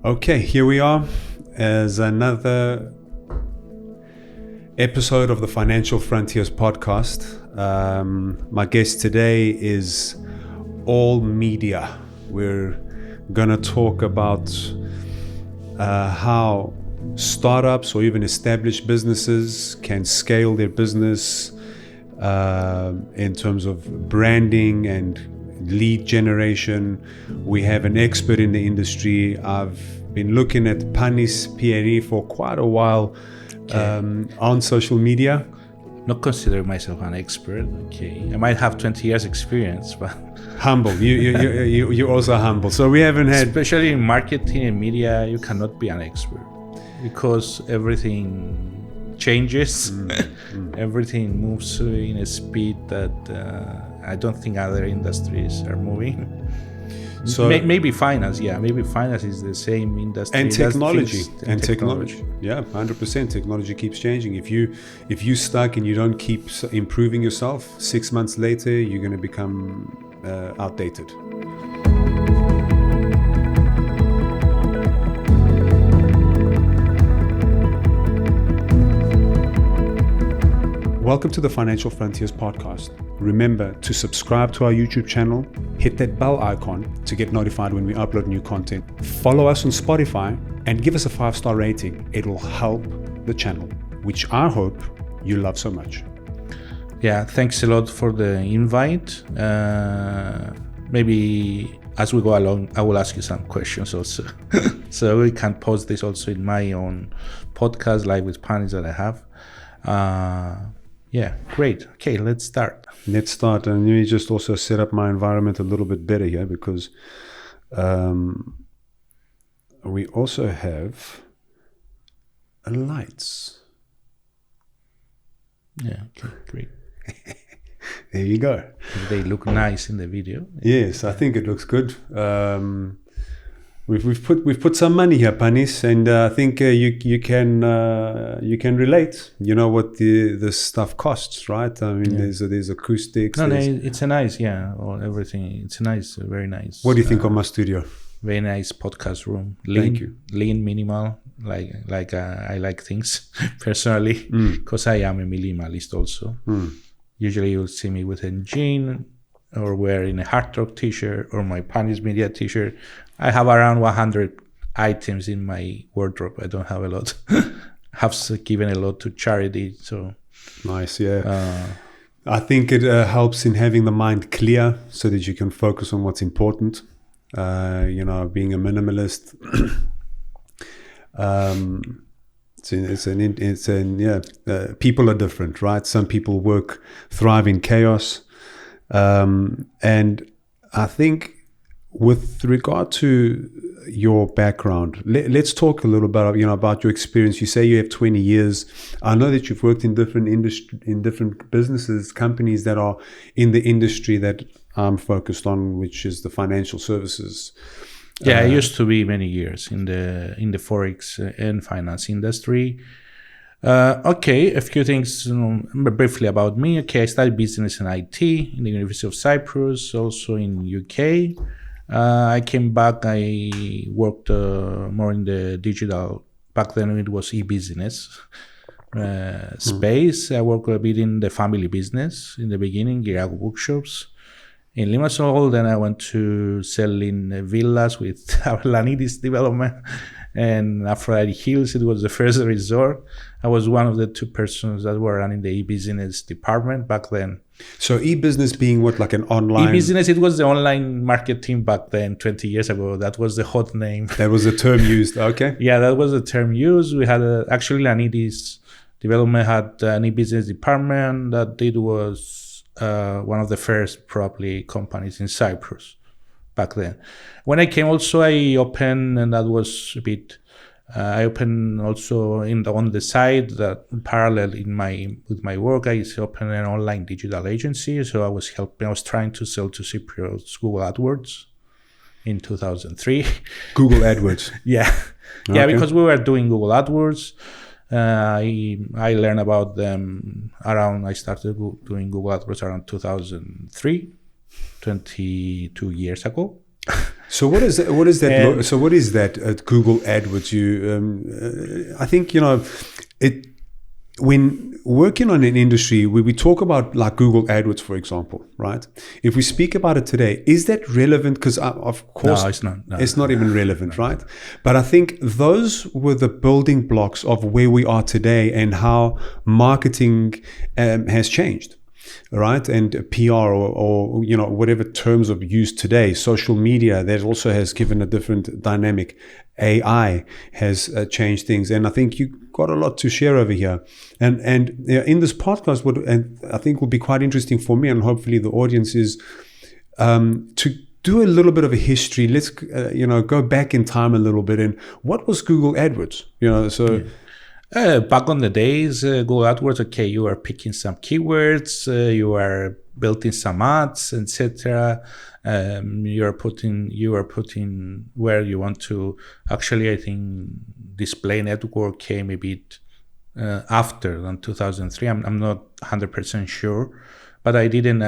Okay, here we are as another episode of the Financial Frontiers podcast. My guest today is all media. We're going to talk about how startups or even established businesses can scale their business in terms of branding and lead generation. We have an expert in the industry. I've been looking at Panis Pieri for quite a while on social media. Not consider myself an expert. Okay, I might have 20 years experience, but humble. You're also humble. So we haven't had, especially in marketing and media, you cannot be an expert because everything changes. Everything moves in a speed that I don't think other industries are moving. So maybe finance, maybe finance is the same industry. And technology. Yeah, 100%. Technology keeps changing. If you stuck and you don't keep improving yourself, 6 months later you're going to become outdated. Welcome to the Financial Frontiers podcast. Remember to subscribe to our YouTube channel, hit that bell icon to get notified when we upload new content. Follow us on Spotify and give us a 5-star rating. It will help the channel, which I hope you love so much. Yeah, thanks a lot for the invite. Maybe as we go along, I will ask you some questions also. So we can post this also in my own podcast, like with Panis that I have. Yeah, great. Okay, let's start. And let me just also set up my environment a little bit better here because we also have lights. Yeah, okay, great. There you go. They look nice in the video. Yes, I think it looks good. We've put some money here, Panis, and I think you can relate. You know what this stuff costs, right? I mean, there's acoustics. No, it's a nice, or everything. It's a nice, very nice. What do you think of my studio? Very nice podcast room. Lean, thank you. Lean, minimal. Like I like things personally because I am a minimalist also. Usually you'll see me with a jean or wearing a Hard Rock t-shirt or my Panis Media t-shirt. I have around 100 items in my wardrobe. I don't have a lot. Have given a lot to charity. So nice, yeah. I think it helps in having the mind clear so that you can focus on what's important. Being a minimalist. People are different, right? Some people thrive in chaos. And I think with regard to your background, let's talk a little bit about your experience. You say you have 20 years. I know that you've worked in different different businesses, companies that are in the industry that I'm focused on, which is the financial services. I used to be many years in the forex and finance industry. A few things briefly about me. I studied business and IT in the University of Cyprus, also in UK. I came back, I worked more in the digital, back then it was e-business space. I worked a bit in the family business in the beginning, Girago bookshops in Limassol. Then I went to selling villas with Lanidis development and Aphrodite Hills. It was the first resort. I was one of the 2 persons that were running the e-business department back then. So e-business being what, like an online? E-business, it was the online marketing back then, 20 years ago. That was the hot name. That was the term used, okay. Yeah, that was the term used. We had actually Lanidis development had an e-business department that it was one of the first probably companies in Cyprus back then. When I came also, I opened, and that was a bit, I opened also on the side that parallel with my work, I opened an online digital agency. So I was trying to sell to Cypriots Google AdWords in 2003. Google AdWords? Yeah. Okay. Yeah, because we were doing Google AdWords. I learned about them I started doing Google AdWords around 2003, 22 years ago. So what is that? What is that? And- So what is that Google AdWords? I think it. When working on an industry, we talk about like Google AdWords, for example, right? If we speak about it today, is that relevant? Because of course, No, it's not. No, it's not even relevant, right? But I think those were the building blocks of where we are today and how marketing has changed. Right, and PR or whatever terms of use today, social media, that also has given a different dynamic. AI has changed things, and I think you got a lot to share over here. And in this podcast, what and I think will be quite interesting for me and hopefully the audience is to do a little bit of a history. Let's go back in time a little bit. And what was Google AdWords? So. Back on the days, Google AdWords, okay, you are picking some keywords, you are building some ads, etc. You are putting where you want to. Actually, I think display network came a bit after than 2003. I'm not 100% sure, but I didn't.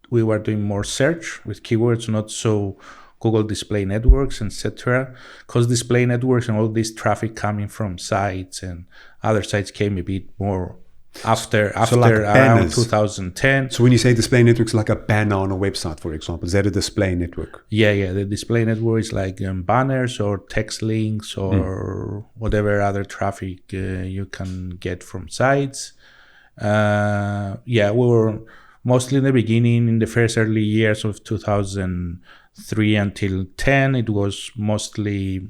We were doing more search with keywords, not so Google display networks, etc. Because display networks and all this traffic coming from sites and other sites came a bit more after like around banners. 2010. So when you say display networks, like a banner on a website, for example, is that a display network? Yeah. The display network is like banners or text links or whatever other traffic you can get from sites. We were mostly in the beginning, in the first early years of 2003 until 10, it was mostly,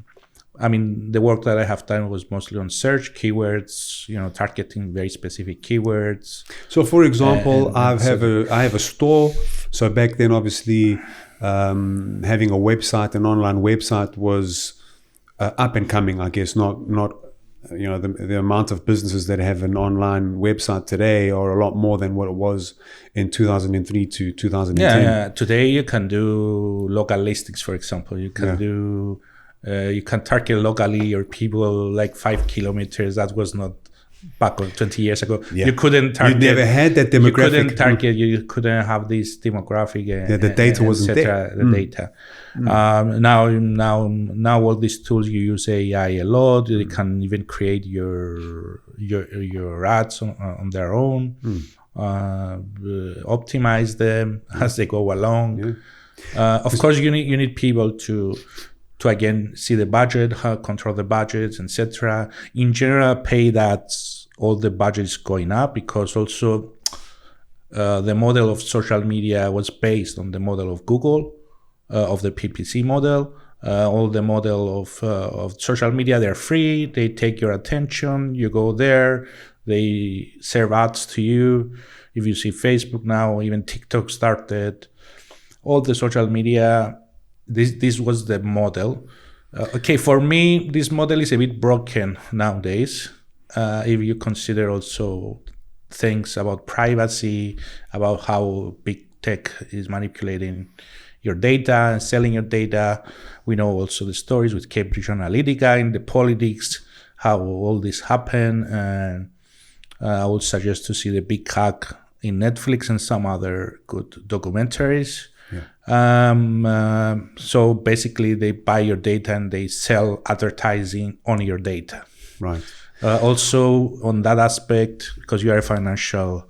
the work that I have done was mostly on search keywords, targeting very specific keywords. So for example, I have a store. So back then, obviously, having a website, an online website was up and coming, I guess, not the amount of businesses that have an online website today are a lot more than what it was in 2003 to 2010. Yeah. Today you can do local listings, for example. You can do, you can target locally your people like 5 kilometers. That was not back on 20 years ago. Yeah. You couldn't target. You never had that demographic. You couldn't target. You couldn't have this demographic. The data wasn't there. The data. Now all these tools, you use AI a lot. You can even create your ads on their own, optimize them as they go along. Of course, you need people to again see the budget, how control the budgets, etc. In general, pay that all the budgets going up, because also the model of social media was based on the model of Google, of the PPC model. All the model of social media, they're free, they take your attention, you go there, they serve ads to you. If you see Facebook now, even TikTok started, all the social media, this was the model. For me, this model is a bit broken nowadays. If you consider also things about privacy, about how big tech is manipulating your data and selling your data. We know also the stories with Cambridge Analytica and the politics, how all this happened. And I would suggest to see The Big Hack in Netflix and some other good documentaries. So basically they buy your data and they sell advertising on your data. Right. Also on that aspect, because you are a financial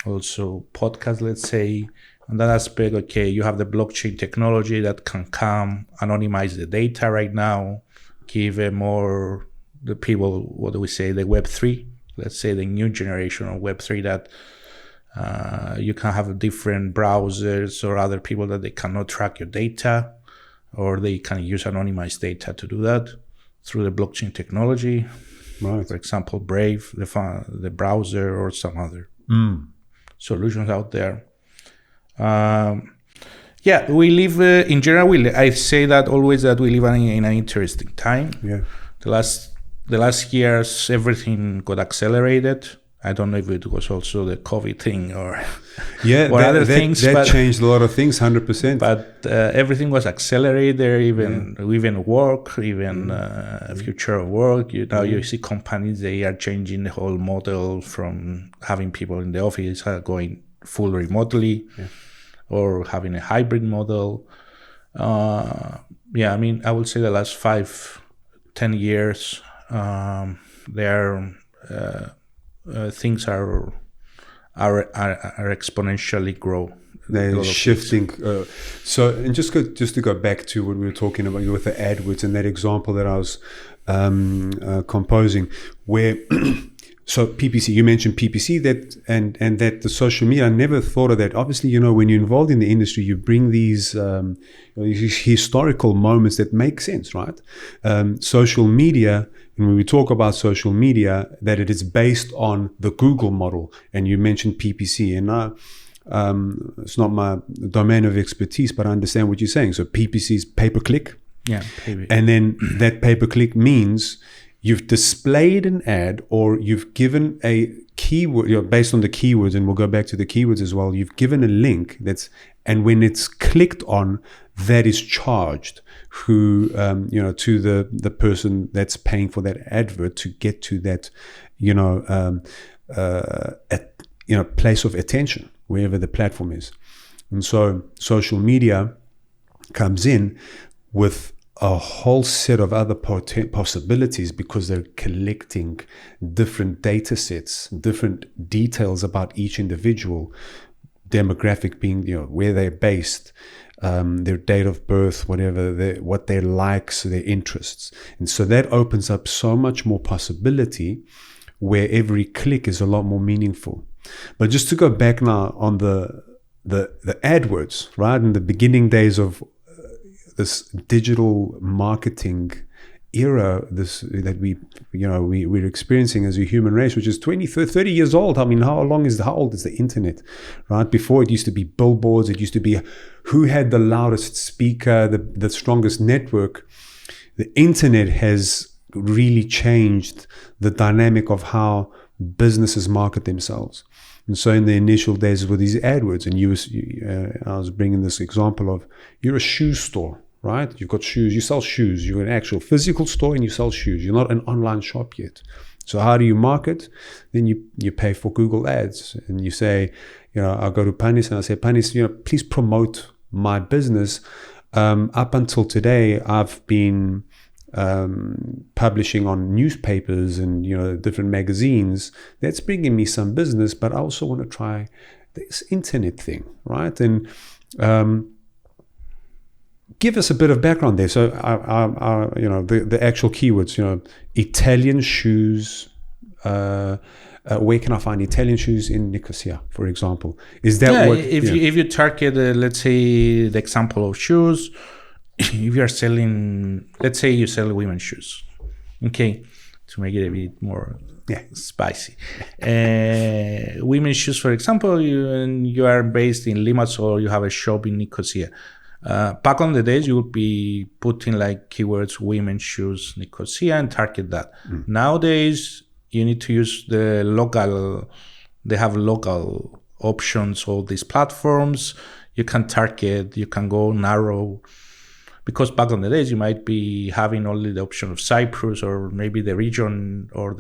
also podcast, let's say, on that aspect, okay, you have the blockchain technology that can come anonymize the data right now, give more the people, what do we say, the Web3, let's say the new generation of Web3, that you can have different browsers or other people that they cannot track your data, or they can use anonymized data to do that through the blockchain technology. Right. For example, Brave, the browser, or some other solutions out there. We live in general. I say that always, that we live in an interesting time. Yeah. The last years, everything got accelerated. I don't know if it was also the COVID thing or other things. That changed a lot of things, 100%. But everything was accelerated, even work, even future of work. You see companies, they are changing the whole model from having people in the office going full remotely, or having a hybrid model. Yeah, I mean, I would say the last 5-10 years, there things are exponentially grow. They're shifting. And just to go back to what we were talking about with the AdWords and that example that I was composing, where so PPC, you mentioned PPC, and that the social media. I never thought of that. Obviously, when you're involved in the industry, you bring these historical moments that make sense, right? Social media. And when we talk about social media, that it is based on the Google model, and you mentioned PPC, and it's not my domain of expertise, but I understand what you're saying. So PPC is pay-per-click. Yeah. And then that pay-per-click means you've displayed an ad, or you've given a keyword, based on the keywords, and we'll go back to the keywords as well. You've given a link and when it's clicked on, that is charged to the person that's paying for that advert to get to that, place of attention, wherever the platform is. And so social media comes in with a whole set of other possibilities, because they're collecting different data sets, different details about each individual, demographic being, where they're based, their date of birth, what their likes, their interests. And so that opens up so much more possibility, where every click is a lot more meaningful. But just to go back now on the AdWords, right? In the beginning days of this digital marketing era, that we're experiencing as a human race, which is 20, 30 years old. I mean, how old is the internet, right? Before, it used to be billboards. It used to be who had the loudest speaker, the strongest network. The internet has really changed the dynamic of how businesses market themselves. And so in the initial days with these AdWords, and I was bringing this example of, you're a shoe store, right? You've got shoes, you sell shoes, you're an actual physical store and you sell shoes. You're not an online shop yet. So how do you market? Then you pay for Google ads, and you say, I'll go to Panis and I say, Panis, please promote my business. Up until today, I've been publishing on newspapers and different magazines. That's bringing me some business, but I also want to try this internet thing, right? And give us a bit of background there. So the actual keywords, Italian shoes. Where can I find Italian shoes in Nicosia, for example? Is that if you target, let's say, the example of shoes. If you are selling, let's say you sell women's shoes, okay, to make it a bit more spicy. Women's shoes, for example, you are based in Limassol, or you have a shop in Nicosia. Back on the days, you would be putting like keywords women's shoes Nicosia and target that. Nowadays, you need to use the local. They have local options. All these platforms, you can target. You can go narrow. Because back on the days, you might be having only the option of Cyprus, or maybe the region, or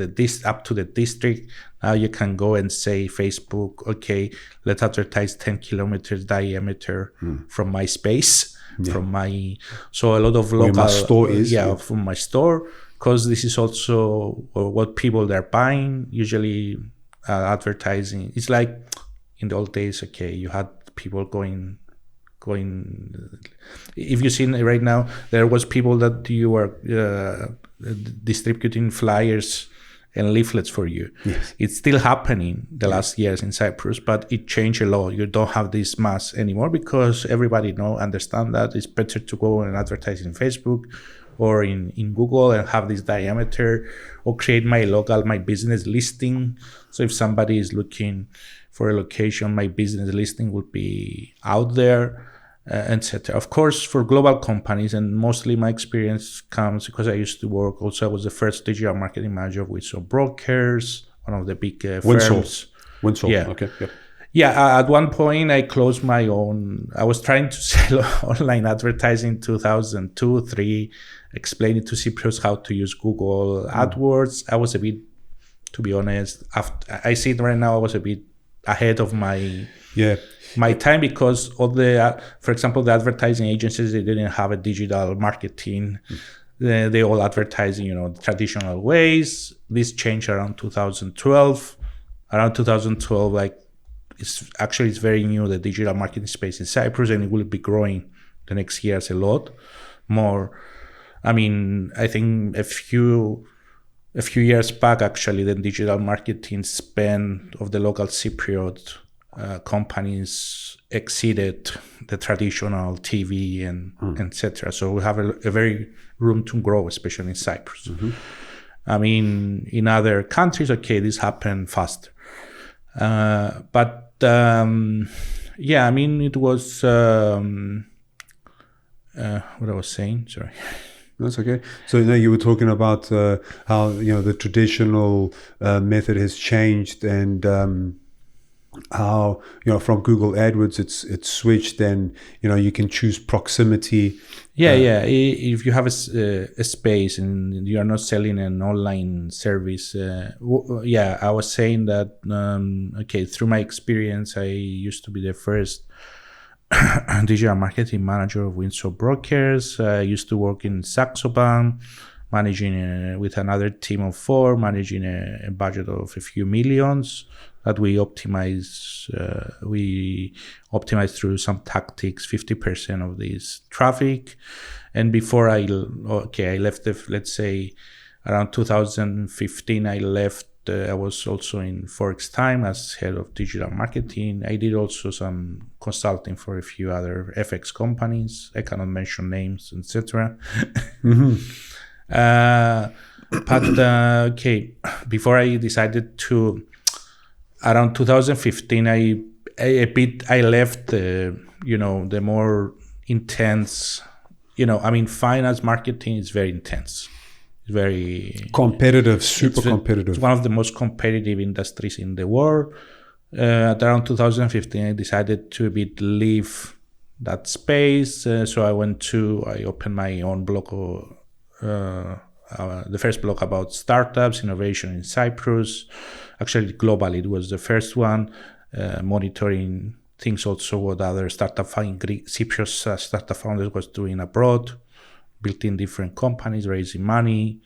up to the district. Now you can go and say, Facebook, okay, let's advertise 10 kilometers diameter from my space, so a lot of local, where my store is. From my store, because this is also what people they're buying, usually advertising. It's like in the old days, okay, you had people going. If you see right now, there was people that you were distributing flyers and leaflets for you. Yes. It's still happening the last years in Cyprus, but it changed a lot. You don't have this mass anymore, because everybody understand that it's better to go and advertise in Facebook or in Google and have this diameter, or create my business listing. So if somebody is looking for a location, my business listing would be out there, etc. Of course, for global companies, and mostly my experience comes because I used to work. Also, I was the first digital marketing manager with some brokers, one of the big firms. Winsol. Yeah. Okay. Yep. Yeah. At one point, I closed my own. I was trying to sell online advertising 2002, 2003, explaining to Cypriots how to use Google AdWords. I was a bit, to be honest, after I see it right now, I was a bit ahead of my Yeah. time, because all the, for example, the advertising agencies, they didn't have a digital marketing. They all advertising, the traditional ways. This changed around 2012. Around 2012, like it's very new, the digital marketing space in Cyprus, and it will be growing the next years a lot more. I mean, I think a few years back, actually, the digital marketing spend of the local Cypriot companies exceeded the traditional TV and etc. So we have a very room to grow, especially in Cyprus. Mm-hmm. I mean, in other countries, okay, this happened faster. But yeah, I mean, it was what I was saying. Sorry. That's okay. So you were talking about how the traditional method has changed, and how from Google AdWords it's switched, and you can choose proximity. Yeah. If you have a space and you are not selling an online service, I was saying that through my experience, I used to be the first digital marketing manager of Windsor Brokers. I used to work in Saxo Bank, managing with another team of 4, managing a budget of a few millions that we optimize through some tactics, 50% of this traffic. And before I left, let's say around 2015, I left. I was also in Forex Time as head of digital marketing. I did also some consulting for a few other FX companies. I cannot mention names, etc. Mm-hmm. Before I decided to, around 2015, I left the more intense. Finance marketing is very intense. Very competitive, super competitive. It's one of the most competitive industries in the world. At around 2015, I decided to leave that space. So I opened my own blog, the first blog about startups, innovation in Cyprus. Actually, globally, it was the first one, monitoring things also what other Cyprus startup founders was doing abroad, building different companies, raising money.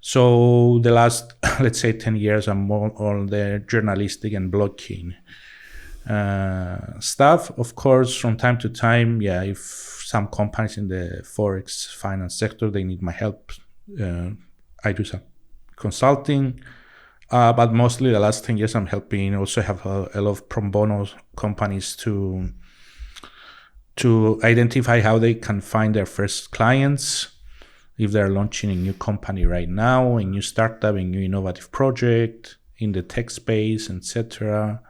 So the last, let's say, 10 years, I'm more on the journalistic and blogging stuff. Of course, from time to time, if some companies in the Forex finance sector, they need my help, I do some consulting. But mostly the last 10 years, I'm helping also have a lot of pro bono companies to identify how they can find their first clients, if they're launching a new company right now, a new startup, a new innovative project in the tech space, etc.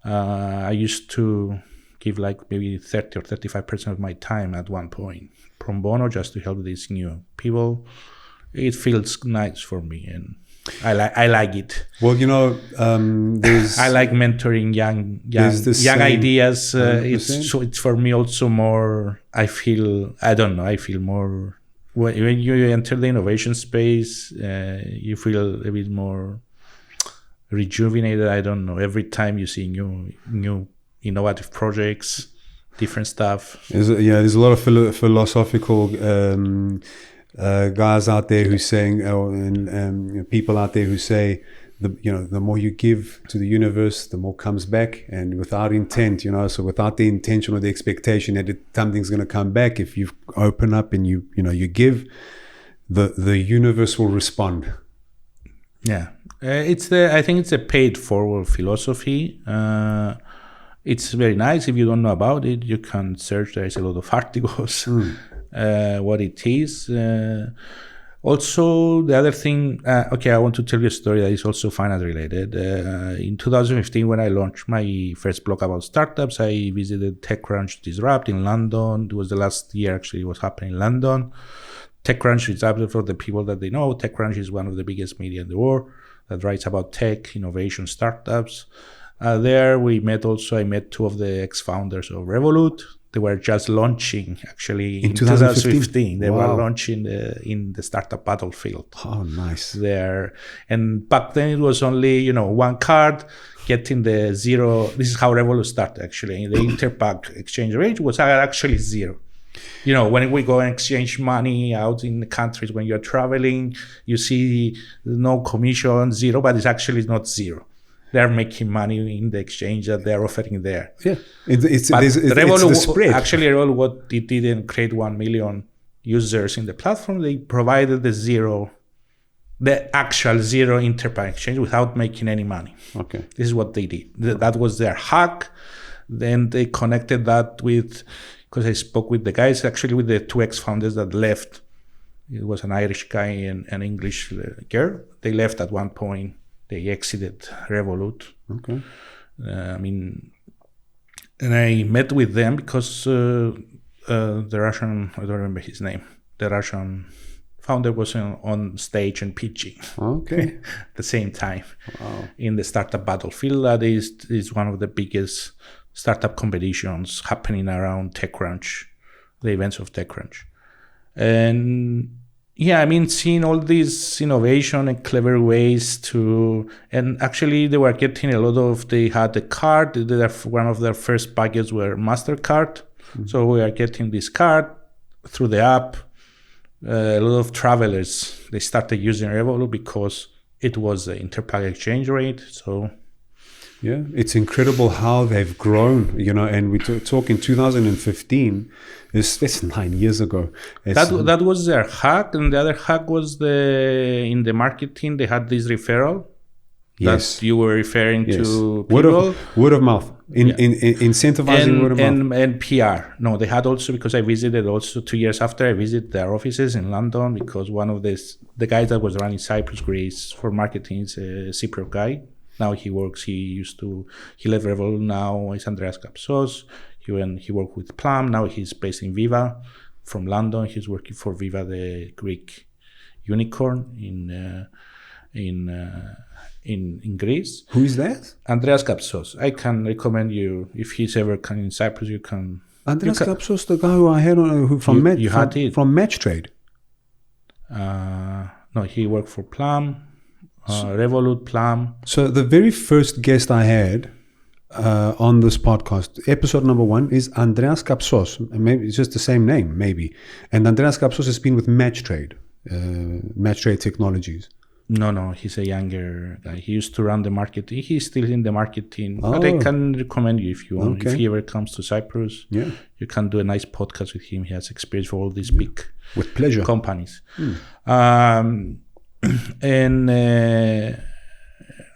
I used to give like maybe 30 or 35% of my time at one point pro bono just to help these new people. It feels nice for me, and I like it. Well, there's I like mentoring young ideas. It's for me also more. I feel more when you enter the innovation space. You feel a bit more rejuvenated. I don't know. Every time you see new innovative projects, different stuff. There's a lot of philosophical guys out there who saying, and people out there who say, the more you give to the universe, the more comes back, and without intent, so without the intention or the expectation that something's going to come back, if you open up and you give, the universe will respond. Yeah, I think it's a paid forward philosophy. It's very nice. If you don't know about it, you can search. There is a lot of articles. What it is. Also, the other thing, I want to tell you a story that is also finance related. In 2015, when I launched my first blog about startups, I visited TechCrunch Disrupt in London. It was the last year, actually, it was happening in London. TechCrunch Disrupt, for the people that they know, TechCrunch is one of the biggest media in the world that writes about tech, innovation, startups. There I met two of the ex-founders of Revolut. they were just launching actually in 2015. 2015. They were Wow. launching in the startup battlefield. Oh, nice. There, and back then it was only one card getting the zero. This is how Revolut started actually. The interbank exchange rate was actually zero. When we go and exchange money out in the countries, when you're traveling, you see no commission, zero, but it's actually not zero. They're making money in the exchange that they're offering there. Yeah, it's Revolut, the spread. Actually, Revolut, what it didn't create 1 million users in the platform. They provided the actual zero interbank exchange without making any money. Okay. This is what they did. That was their hack. Then they connected that with, because I spoke with the guys, actually with the two ex-founders that left. It was an Irish guy and an English girl. They left at one point. They exited Revolut. Okay. And I met with them because the Russian, I don't remember his name, the Russian founder was on stage and pitching. Okay. At the same time. Wow. In the startup battlefield. That is one of the biggest startup competitions happening around TechCrunch, the events of TechCrunch. And seeing all this innovation and clever ways and actually they were getting they had a card, one of their first packages were MasterCard. Mm-hmm. So we are getting this card through the app. A lot of travelers, they started using Revolut because it was the interbank exchange rate. So yeah, it's incredible how they've grown, and we talk in 2015, it's 9 years ago. That was their hack, and the other hack was in the marketing, they had this referral. Yes. That you were referring to people. Word of mouth, incentivizing word of mouth. And PR. No, they had also, because I visited also 2 years after, I visited their offices in London because one of the guys that was running Cyprus, Greece for marketing is a Cypriot guy. Now he left Revolut, now he's Andreas Kapsos. He worked with Plum, now he's based in Viva from London. He's working for Viva, the Greek unicorn in Greece. Who is that? Andreas Kapsos. I can recommend you, if he's ever coming in Cyprus, you can... Andreas Kapsos, the guy who I had from Matchtrade. No, he worked for Plum. Revolut, Plum. So the very first guest I had on this podcast, episode number 1, is Andreas Kapsos. Maybe it's just the same name, maybe. And Andreas Kapsos has been with Matchtrade Technologies. No, he's a younger guy. He used to run the marketing. He's still in the marketing. But I can recommend you if you want. Okay. If he ever comes to Cyprus, you can do a nice podcast with him. He has experience for all these big with pleasure companies. And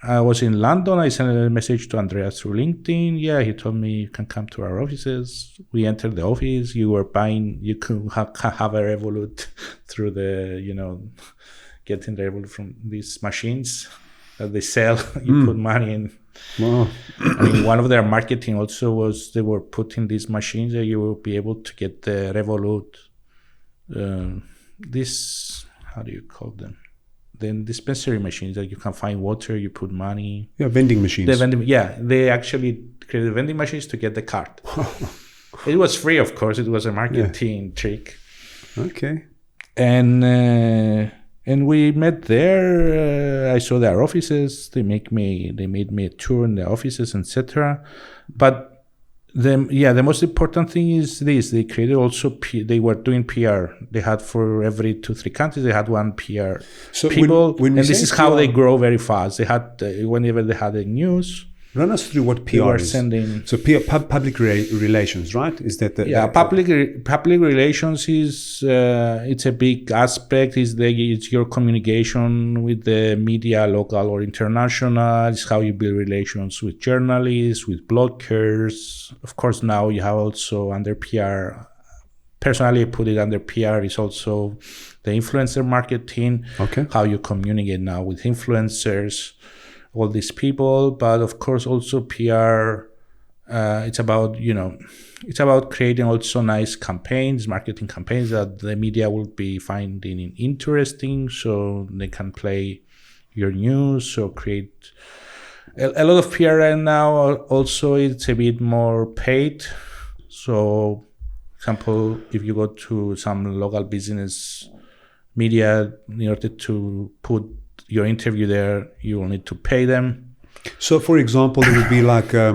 I was in London. I sent a message to Andreas through LinkedIn. Yeah, he told me you can come to our offices. We entered the office. You could have a Revolut through getting the Revolut from these machines that they sell. You put money in. Wow. One of their marketing also was they were putting these machines that you will be able to get the Revolut. How do you call them? Then dispensary machines that you can find water, you put money. Yeah, vending machines. They actually created vending machines to get the card. It was free, of course. It was a marketing trick. Okay. And we met there. I saw their offices. They made me a tour in their offices, etc. But the most important thing is this: they created also. They were doing PR. They had for every 2-3 countries, they had one PR people, and this is how they grow very fast. They had whenever they had a news. Run us through what PR is. So public relations, right? Is that public relations is it's a big aspect. It's your communication with the media, local or international. It's how you build relations with journalists, with bloggers. Of course, now you have also under PR. Personally, I put it under PR is also the influencer marketing. Okay. How you communicate now with influencers. All these people, but of course also PR. It's about creating also nice campaigns, marketing campaigns that the media will be finding interesting, so they can play your news. So create a lot of PR right now. Also, it's a bit more paid. So, example, if you go to some local business media, in order to put your interview there, you will need to pay them. So, for example, there would be like a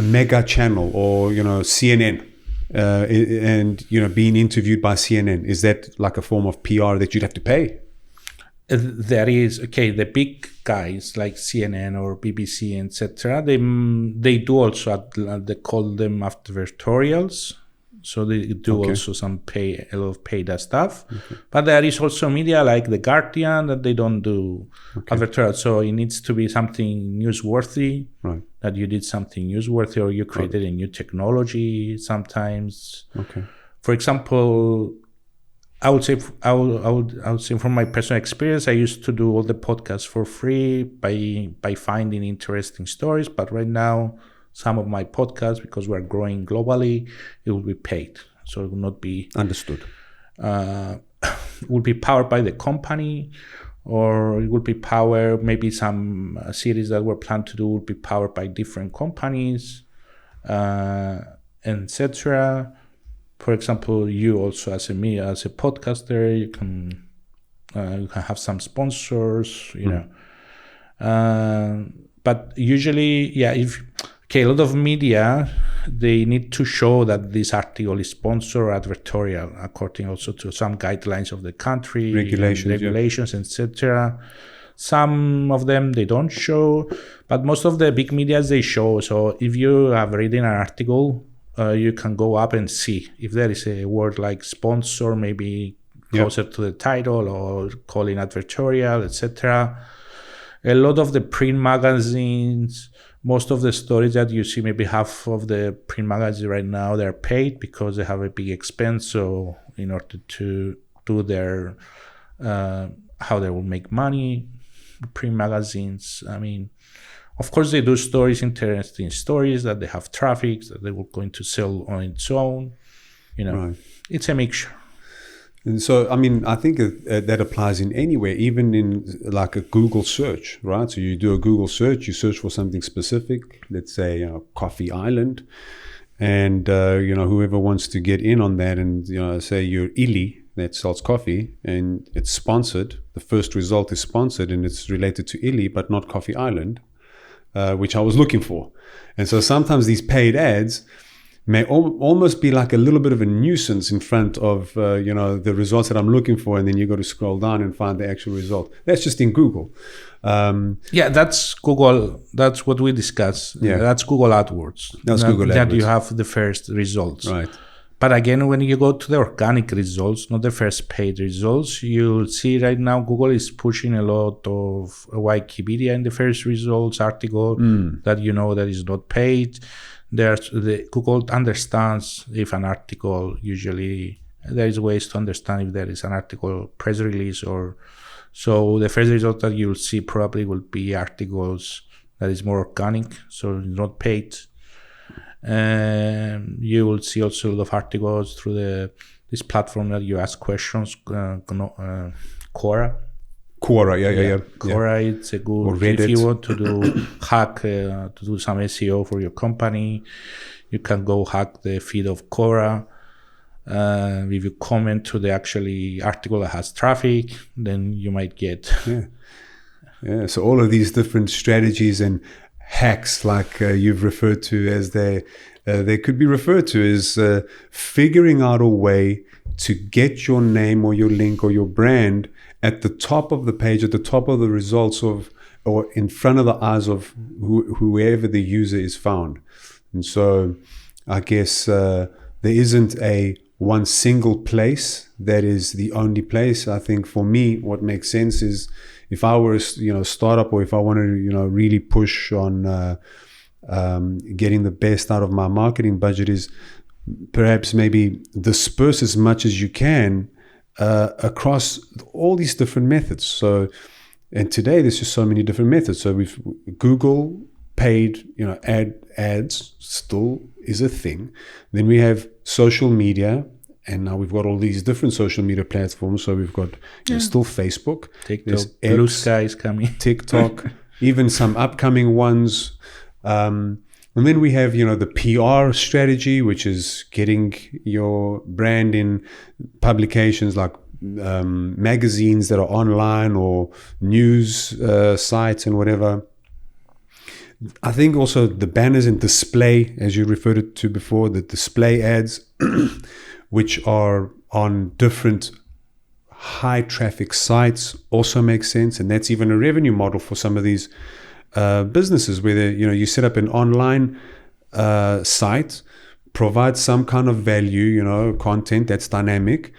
mega channel or, CNN. And being interviewed by CNN, is that like a form of PR that you'd have to pay? There is the big guys like CNN or BBC, etc. They do also they call them advertorials, so they do also a lot of paid stuff. But there is also media like The Guardian that they don't do advertorial. So it needs to be something newsworthy. Right. That you did something newsworthy, or you created a new technology sometimes. For example, I would say from my personal experience, I used to do all the podcasts for free by finding interesting stories. But right now, some of my podcasts, because we're growing globally, it will be paid. So it will not be understood. It will be powered by the company, or it will be powered, maybe some series that were planned to do will be powered by different companies, etc. For example, you also as a podcaster, you can have some sponsors, but usually, a lot of media, they need to show that this article is sponsored or advertorial, according also to some guidelines of the country, regulations, etc. Some of them they don't show, but most of the big medias they show. So if you have written an article, you can go up and see if there is a word like sponsor, maybe closer to the title, or calling advertorial, etc. A lot of the print magazines, most of the stories that you see, maybe half of the print magazines right now, they're paid because they have a big expense. So in order to do their how they will make money, print magazines, of course, they do interesting stories that they have traffic that they were going to sell on its own. It's a mixture. And so, I think that applies in anywhere, even in like a Google search, right? So you do a Google search, you search for something specific, let's say Coffee Island, and whoever wants to get in on that, and say you're Illy that sells coffee, and it's sponsored. The first result is sponsored, and it's related to Illy, but not Coffee Island. Which I was looking for. And so sometimes these paid ads may almost be like a little bit of a nuisance in front of, the results that I'm looking for. And then you got to scroll down and find the actual result. That's just in Google. That's Google. That's what we discussed. That's Google AdWords. That's Google AdWords. That you have the first results. Right. But again, when you go to the organic results, not the first paid results, you'll see right now Google is pushing a lot of Wikipedia in the first results article that that is not paid. Google understands if an article, usually there is ways to understand if there is an article press release or so. The first result that you'll see probably will be articles that is more organic, so it's not paid. You will see also a lot of articles through this platform that you ask questions, Quora. Quora, yeah. Quora, it's a good, if you want to do to do some SEO for your company, you can go hack the feed of Quora. If you comment to the actually article that has traffic, then you might get. Yeah. So all of these different strategies and hacks, like you've referred to, as they could be referred to as figuring out a way to get your name or your link or your brand at the top of the page, at the top of the results of, or in front of the eyes of whoever the user is found. And so I guess there isn't a one single place that is the only place. I think for me, what makes sense is if I were a startup, or if I wanted to really push on getting the best out of my marketing budget, is perhaps maybe disperse as much as you can across all these different methods. So, and today there's just so many different methods. So we've Google paid, ads still is a thing. Then we have social media, and now we've got all these different social media platforms. So we've got still Facebook, TikTok, Blue Sky is coming, TikTok, even some upcoming ones. And then we have, the PR strategy, which is getting your brand in publications like magazines that are online or news sites and whatever. I think also the banners and display, as you referred to before, the display ads, which are on different high traffic sites, also makes sense. And that's even a revenue model for some of these businesses, where you set up an online site, provide some kind of value, content that's dynamic,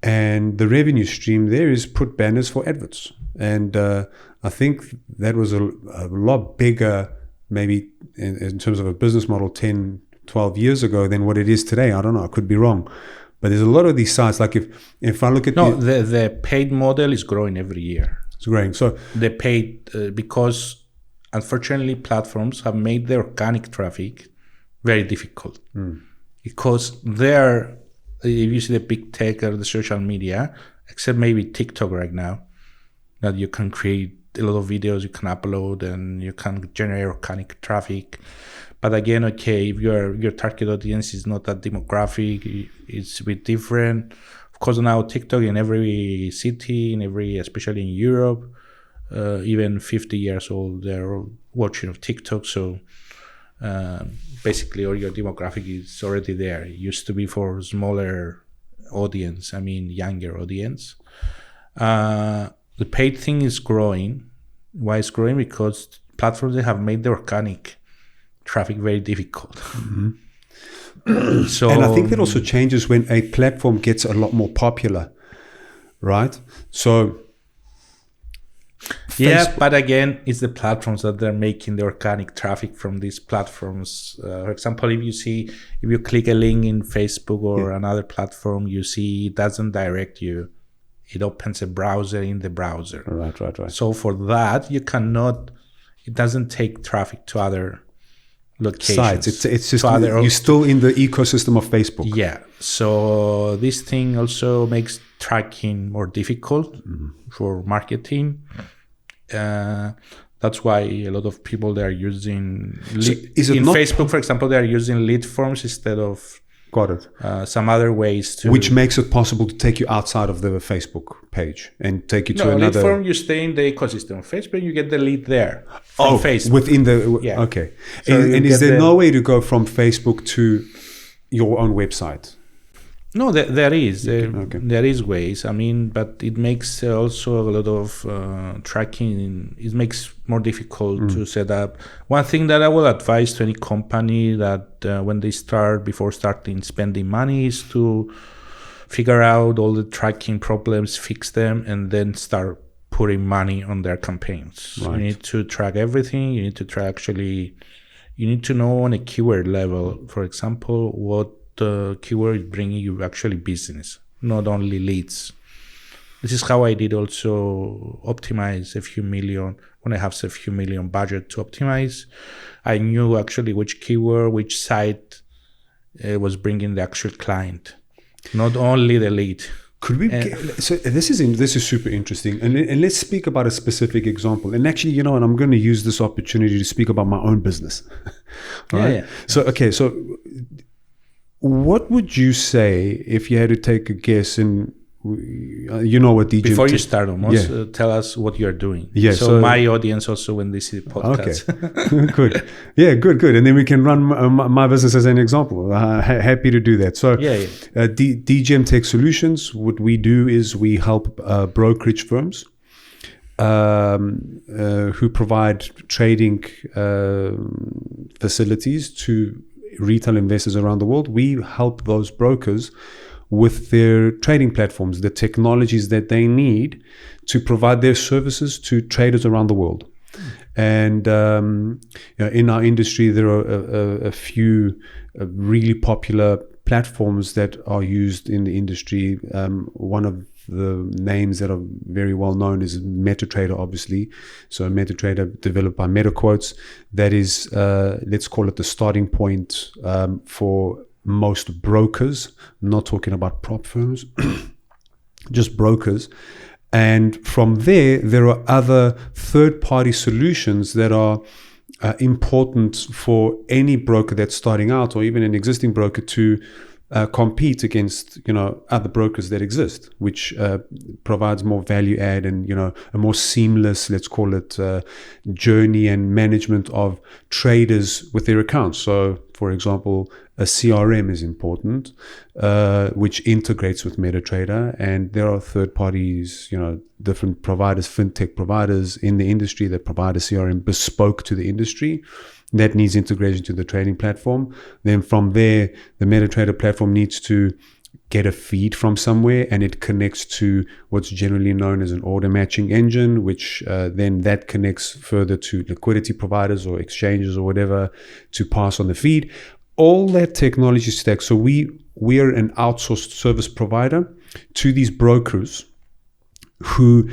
and the revenue stream there is put banners for adverts. And I think that was a lot bigger, maybe in terms of a business model 10, 12 years ago than what it is today. I don't know, I could be wrong. But there's a lot of these sites, like if I look at the paid model is growing every year. It's growing. So the paid, because unfortunately platforms have made the organic traffic very difficult. Because if you see the big tech or the social media, except maybe TikTok right now, that you can create a lot of videos you can upload and you can generate organic traffic. But again, okay, if your target audience is not that demographic, it's a bit different. Of course, now TikTok in every city, especially in Europe, even 50 years old, they're watching of TikTok. So basically, all your demographic is already there. It used to be for smaller audience, younger audience. The paid thing is growing. Why it's growing? Because platforms, they have made the organic traffic very difficult. So, and I think that also changes when a platform gets a lot more popular, right? So but again, it's the platforms that they're making the organic traffic from these platforms. For example, if you click a link in Facebook or another platform, you see it doesn't direct you. It opens a browser in the browser. Right. So for that, it doesn't take traffic to other locations. Sites. It's just you're still in the ecosystem of Facebook. Yeah. So this thing also makes tracking more difficult for marketing. That's why a lot of people, they are using Facebook, for example, they are using lead forms instead of some other ways to, which makes it possible to take you outside of the Facebook page and take you to another lead form. You stay in the ecosystem of Facebook, you get the lead there from Facebook within the okay. So and is there no way to go from Facebook to your own website? No, there is. There is ways. But it makes also a lot of tracking. It makes more difficult to set up. One thing that I will advise to any company that when they before starting spending money, is to figure out all the tracking problems, fix them, and then start putting money on their campaigns. Right. You need to track everything. You need to track you need to know on a keyword level, for example, what keyword is bringing you actually business, not only leads. This is how I did also optimize a few million. When I have a few million budget to optimize, I knew actually which keyword, which site was bringing the actual client, not only the lead. Could we? So this is super interesting, and let's speak about a specific example. And actually, and I'm going to use this opportunity to speak about my own business. Right? Yeah. So what would you say if you had to take a guess? And what DJ... Before you start, tell us what you're doing. Yeah, so my audience also, when they see the podcast. Okay, good. Yeah, good. And then we can run my business as an example. Happy to do that. So DGM Tech Solutions, what we do is we help brokerage firms who provide trading facilities to retail investors around the world. We help those brokers with their trading platforms, the technologies that they need to provide their services to traders around the world. And in our industry, there are a few really popular platforms that are used in the industry. One of the names that are very well known is MetaTrader, obviously. So MetaTrader, developed by MetaQuotes, that is, let's call it the starting point for most brokers. I'm not talking about prop firms, just brokers. And from there are other third-party solutions that are important for any broker that's starting out, or even an existing broker, to compete against other brokers that exist, which provides more value add and a more seamless, let's call it, journey and management of traders with their accounts. So, for example, a CRM is important, which integrates with MetaTrader, and there are third parties, different providers, fintech providers in the industry that provide a CRM bespoke to the industry that needs integration to the trading platform. Then from there, the MetaTrader platform needs to get a feed from somewhere, and it connects to what's generally known as an order matching engine, which then that connects further to liquidity providers or exchanges or whatever to pass on the feed. All that technology stack. So we are an outsourced service provider to these brokers who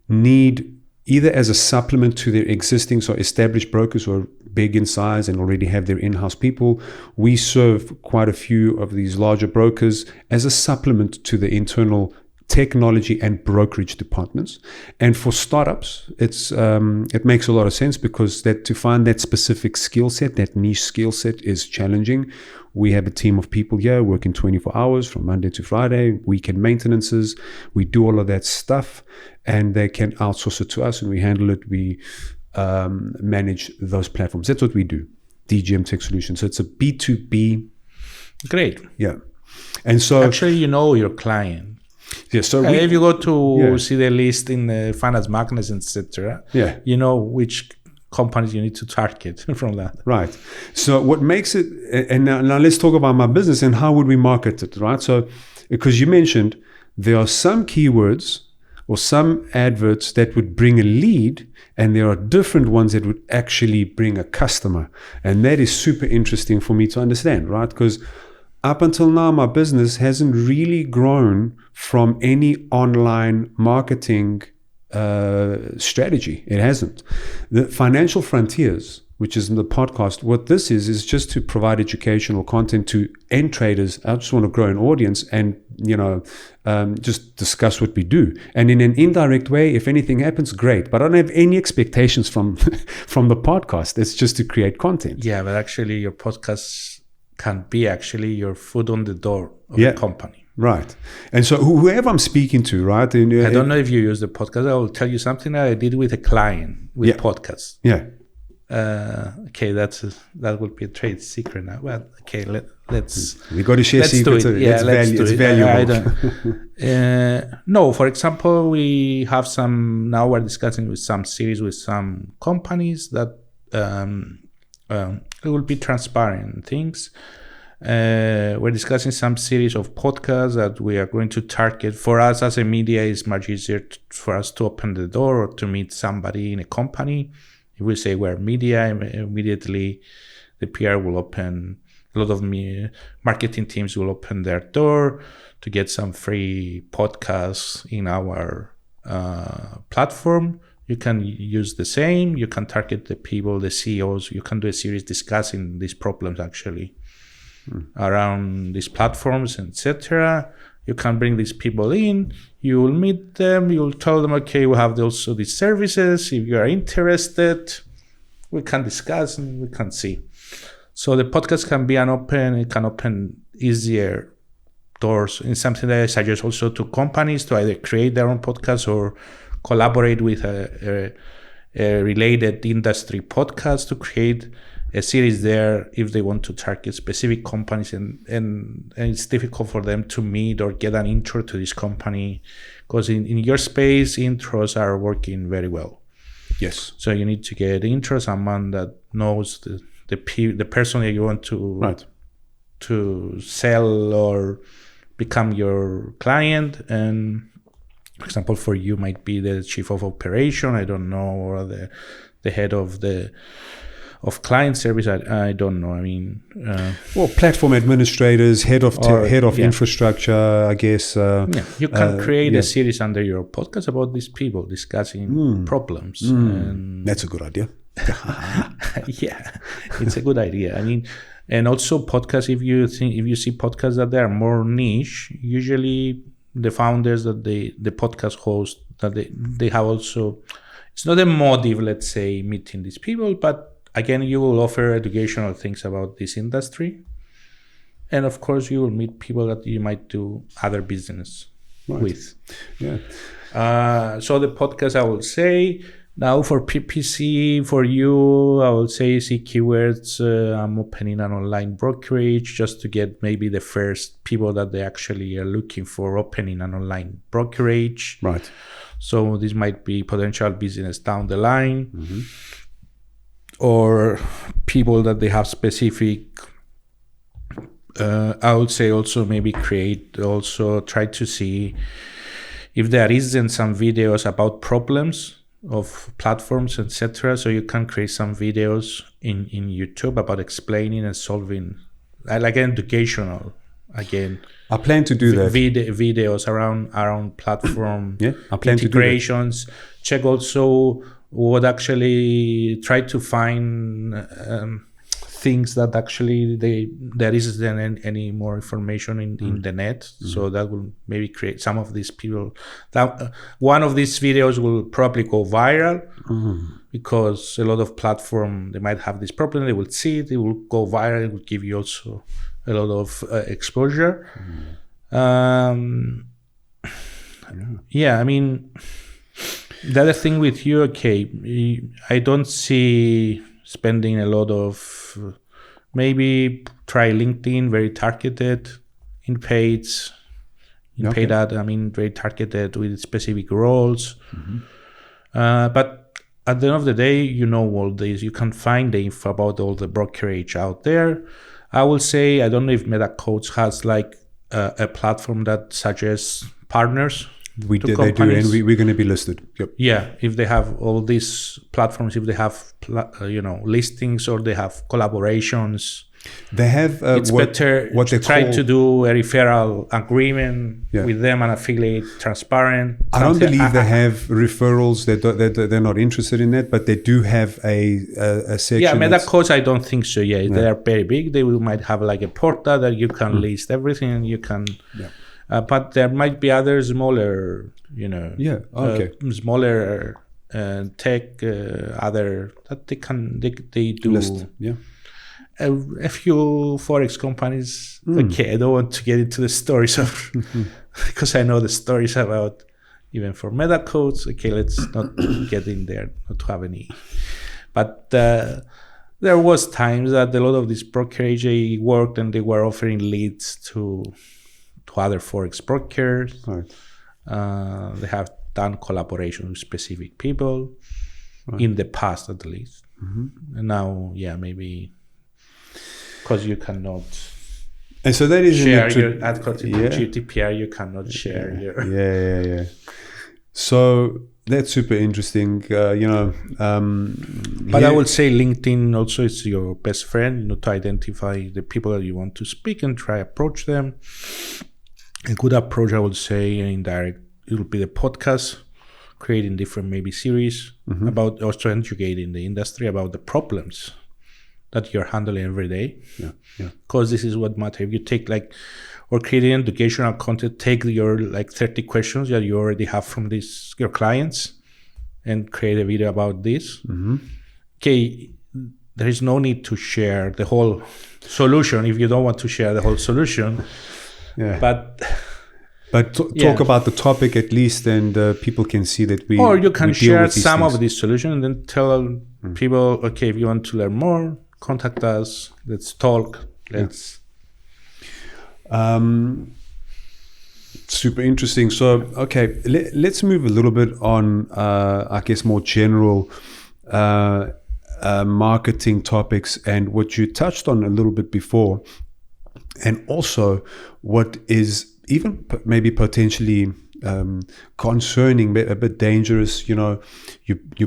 need, either as a supplement to their existing, so established brokers who are big in size and already have their in-house people. We serve quite a few of these larger brokers as a supplement to the internal technology and brokerage departments. And for startups, it makes a lot of sense, because that to find that specific skill set, that niche skill set, is challenging. We have a team of people here working 24 hours from Monday to Friday, weekend maintenances. We do all of that stuff, and they can outsource it to us, and we handle it. We manage those platforms. That's what we do, DGM Tech Solutions. So it's a B2B. Great. Yeah. And so actually, your client. Yeah, so if you go to see the list in the finance magnets, etc., you know which companies you need to target from that. Right. So what makes it, and now let's talk about my business and how would we market it, right? So, because you mentioned there are some keywords or some adverts that would bring a lead, and there are different ones that would actually bring a customer. And that is super interesting for me to understand, right? Because up until now, my business hasn't really grown from any online marketing strategy. It hasn't. The Financial Frontiers, which is in the podcast, what this is just to provide educational content to end traders. I just want to grow an audience and, just discuss what we do. And in an indirect way, if anything happens, great. But I don't have any expectations from the podcast. It's just to create content. Yeah, but actually your podcast can be actually your foot on the door of the company. Right. And so whoever I'm speaking to, right? I don't know if you use the podcast. I will tell you something that I did with a client with podcasts. Yeah. Okay, that would be a trade secret now. Well, okay, let's. We got to share secrets. It's valuable. No, for example, we have now we're discussing with some series with some companies that it will be transparent things. We're discussing some series of podcasts that we are going to target. For us as a media, it's much easier for us to open the door or to meet somebody in a company. If we say we're media, immediately the PR will open, a lot of marketing teams will open their door to get some free podcasts in our platform. You can use the same. You can target the people, the CEOs. You can do a series discussing these problems actually around these platforms, etc. You can bring these people in. You will meet them. You will tell them, okay, we have also these services. If you are interested, we can discuss and we can see. So the podcast can be it can open easier doors. In something that I suggest also to companies to either create their own podcast or collaborate with a related industry podcast to create a series there if they want to target specific companies and it's difficult for them to meet or get an intro to this company, because in your space, intros are working very well. Yes. So you need to get intro, someone that knows the person that you want to sell or become your client. And for example, for you might be the chief of operation, I don't know, or the head of client service, I don't know. I mean, platform administrators, head of infrastructure, I guess. You can create a series under your podcast about these people discussing problems. And that's a good idea. Yeah, it's a good idea. I mean, and also podcasts. If you see podcasts that they are more niche, usually the founders that the podcast host that they have also it's not a motive, let's say, meeting these people, but again, you will offer educational things about this industry. And of course, you will meet people that you might do other business with. Yeah. So the podcast, I will say, now for PPC, for you, I will say see keywords. I'm opening an online brokerage just to get maybe the first people that they actually are looking for opening an online brokerage. Right. So this might be potential business down the line, or people that they have specific. I would say also maybe try to see if there isn't some videos about problems of platforms, etc. So you can create some videos in YouTube about explaining and solving, like educational. Again, I plan to do that. Videos around platform I plan integrations. To do that. Check also what actually try to find things that actually there isn't any more information in the net. So that will maybe create some of these people. That one of these videos will probably go viral because a lot of platform, they might have this problem. They will see it. It will go viral. It will give you also a lot of exposure. Yeah, I mean, the other thing with you, I don't see spending a lot of, maybe try LinkedIn, very targeted in paid ad, I mean, very targeted with specific roles. But at the end of the day, you know all this, you can find the info about all the brokerage out there. I will say, I don't know if MetaCoach has like a platform that suggests partners. They do, and we're going to be listed. Yep. Yeah, if they have all these platforms, if they have listings or they have collaborations, they have. It's better what they try to do a referral agreement with them, an affiliate, transparent. I don't believe they have referrals. They're not interested in that, but they do have a section. Yeah, MetaCoach, I don't think so. Yeah, they are very big. They might have like a portal that you can list everything, and you can. Yeah. But there might be other smaller, smaller tech, other that they do. List. Yeah. A few forex companies. I don't want to get into the stories of because I know the stories about even for MetaCoach. Let's not get in there, not to have any. But there was times that a lot of this brokerage worked and they were offering leads to other forex brokers. Right. They have done collaboration with specific people in the past, at least. And now, maybe because you cannot. And so that is share your ad copy GDPR. You cannot share your. Yeah. So that's super interesting. But I would say LinkedIn also is your best friend. To identify the people that you want to speak and try approach them. A good approach, I would say, indirect, it will be the podcast, creating different maybe series about also educating the industry about the problems that you're handling every day. Because this is what matters. If you take or creating educational content, take your 30 questions that you already have from your clients and create a video about this. There is no need to share the whole solution if you don't want to share the whole solution. Yeah. But talk about the topic at least, and people can see that we. Or you can share some of these solutions and then tell people, if you want to learn more, contact us. Let's talk. Let's. Super interesting. So, let's move a little bit on, I guess, more general marketing topics and what you touched on a little bit before. And also what is even maybe potentially concerning, a bit dangerous, you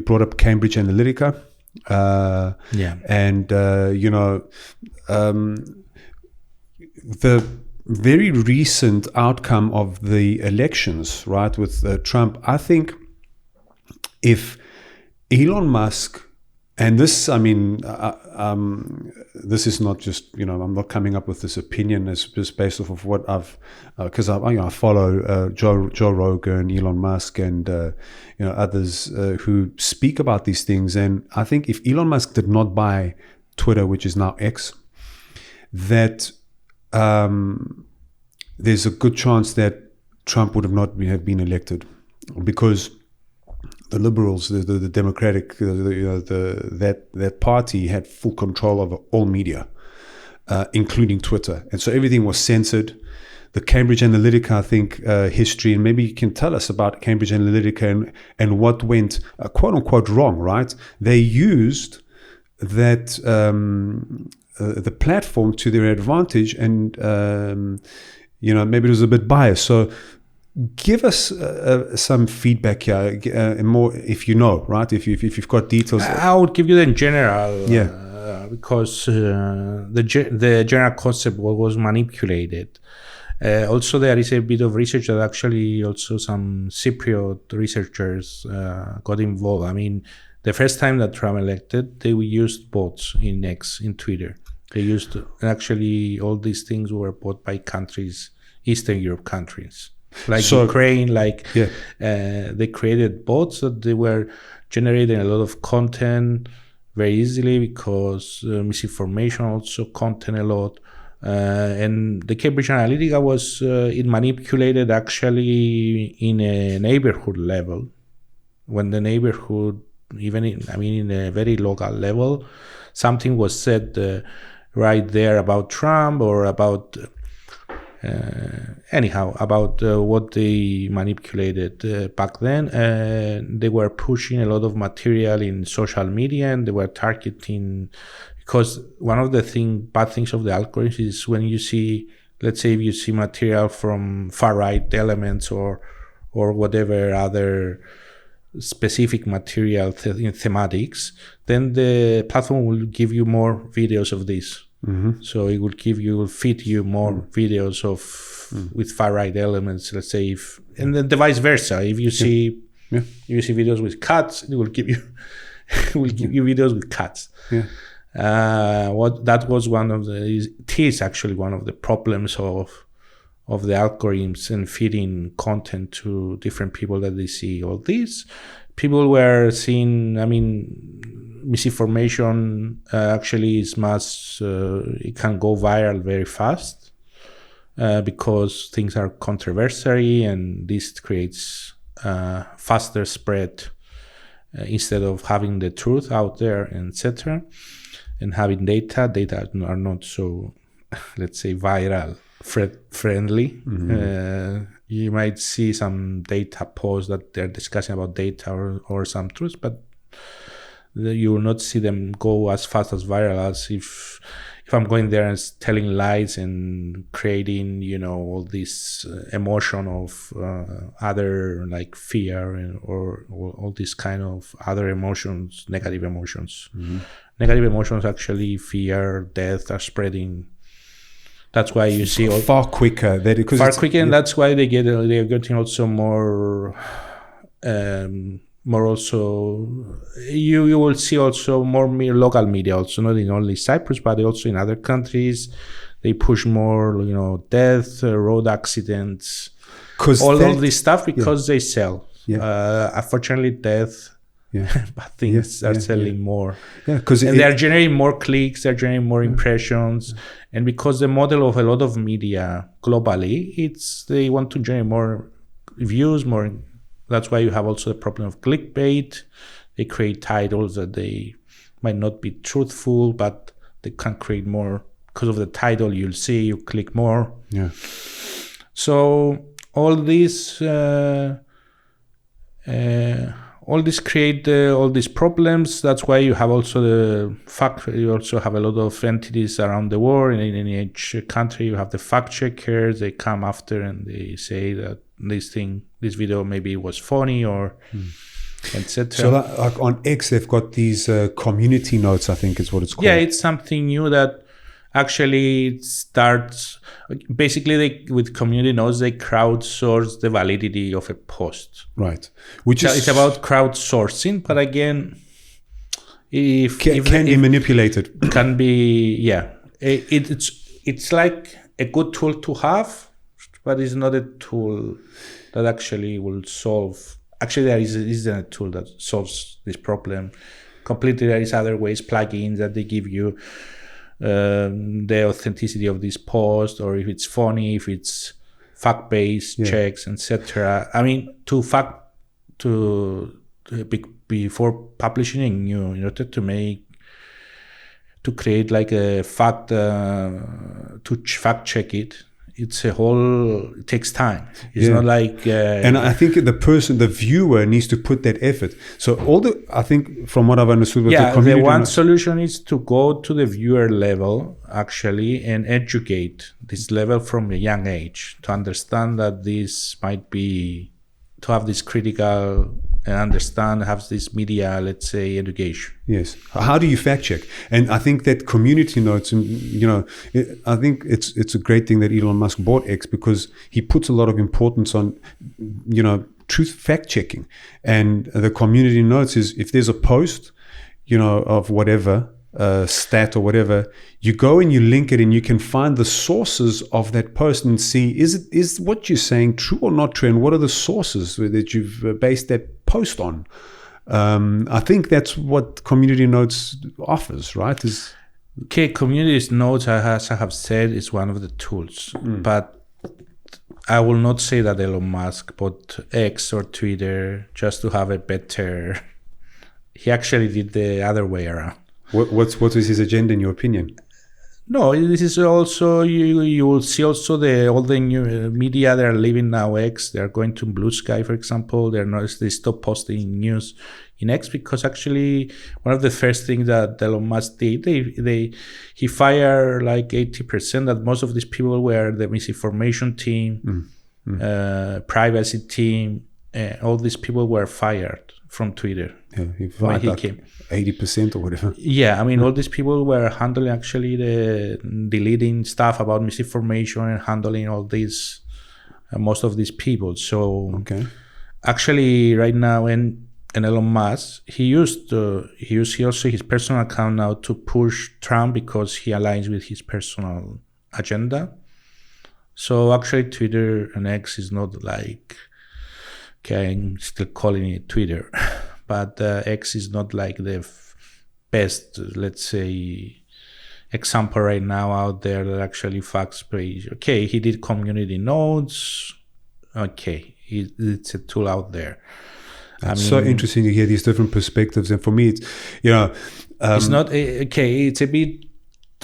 brought up Cambridge Analytica. And, the very recent outcome of the elections, right, with Trump, I think if Elon Musk And this, I mean, this is not just, I'm not coming up with this opinion. It's just based off of what I've, because I follow Joe Rogan, Elon Musk, and others who speak about these things. And I think if Elon Musk did not buy Twitter, which is now X, that there's a good chance that Trump would have been elected, because the liberals, the Democratic, that party had full control over all media, including Twitter, and so everything was censored. The Cambridge Analytica, I think, history, and maybe you can tell us about Cambridge Analytica and what went quote unquote wrong. Right? They used that the platform to their advantage, and maybe it was a bit biased. So give us some feedback here, more if right? If you've got details. I would give you the general, yeah, because the general concept was manipulated. Also, there is a bit of research that actually also some Cypriot researchers got involved. I mean, the first time that Trump elected, they used bots in X, in Twitter. They used, actually, all these things were bought by countries, Eastern Europe countries. Like Ukraine, they created bots that they were generating a lot of content very easily, because misinformation also content a lot. And the Cambridge Analytica was, it manipulated actually in a neighborhood level. When the neighborhood, in a very local level, something was said right there about Trump or about... about what they manipulated back then. They were pushing a lot of material in social media, and they were targeting, because one of the bad things of the algorithms is when you see, let's say if you see material from far-right elements or whatever other specific material in thematics, then the platform will give you more videos of this. Mm-hmm. So it will feed you more videos with far right elements. Let's say and then the vice versa. If you see videos with cats, it will give you videos with cats. Yeah. That was it is actually one of the problems of the algorithms and feeding content to different people that they see all this. People were seeing, misinformation actually is it can go viral very fast because things are controversial, and this creates faster spread instead of having the truth out there, etc. And having data are not so, let's say, viral friendly. Mm-hmm. You might see some data posts that they're discussing about data or some truths, but you will not see them go as fast as viral as if I'm going there and telling lies and creating, all this emotion of other, like fear or all these kind of other emotions, negative emotions. Mm-hmm. Negative emotions, actually, fear, death, are spreading. That's why you see far quicker. And that's why they're getting also more. More also, you will see also more local media, also not in only Cyprus but also in other countries. They push more, death, road accidents, all this stuff because they sell. Yeah. Unfortunately, death. Yeah. But things are selling more. Yeah, because they're generating more clicks, they're generating more impressions, and because the model of a lot of media globally, they want to generate more views, more. That's why you have also the problem of clickbait. They create titles that they might not be truthful, but they can create more because of the title. You'll see, you click more. Yeah. So all this create all these problems. That's why you have also you also have a lot of entities around the world. In each country, you have the fact checkers. They come after and they say that this video maybe was funny or etc. So like on X, they've got these community notes, I think is what it's called. Yeah, it's something new that actually starts. Basically, with community notes, they crowdsource the validity of a post. Right. It's about crowdsourcing, but again, if can be manipulated. Can be, yeah. It's like a good tool to have, but it's not a tool that actually will solve. Actually, there isn't a tool that solves this problem completely. There is other ways, plugins that they give you the authenticity of this post, or if it's funny, if it's fact-based checks, etc. I mean, before publishing a new, in order to create like a fact check it. It takes time. It's not like and I think the viewer needs to put that effort. So I think from what I've understood, the one solution is to go to the viewer level actually and educate this level from a young age to understand that this might be, to have this critical and have this media, let's say, education. Yes. How do you fact check? And I think that community notes, I think it's a great thing that Elon Musk bought X, because he puts a lot of importance on, truth fact checking. And the community notes is, if there's a post, of whatever, stat or whatever, you go and you link it and you can find the sources of that post and see, is what you're saying true or not true, and what are the sources that you've based that post on. I think that's what Community Notes offers, right? Community Notes, as I have said, is one of the tools, but I will not say that Elon Musk bought X or Twitter just to have a better. He actually did the other way around. What was his agenda, in your opinion? No, this is also, you will see also all the new media that are leaving now X. They're going to Blue Sky, for example. They stop posting news in X, because actually one of the first things that Elon Musk did, he fired like 80%, that most of these people were the misinformation team, privacy team, all these people were fired from Twitter. Yeah, he fired like 80% or whatever. Yeah, I mean, all these people were handling actually the deleting stuff about misinformation and handling all these, most of these people. So actually right now, and Elon Musk, he used also his personal account now to push Trump, because he aligns with his personal agenda. So actually Twitter and X is not like, I'm still calling it Twitter, but X is not like the best, let's say, example right now out there that actually facts page. He did community notes. It's a tool out there. It's so interesting to hear these different perspectives, and for me, it's it's not it's a bit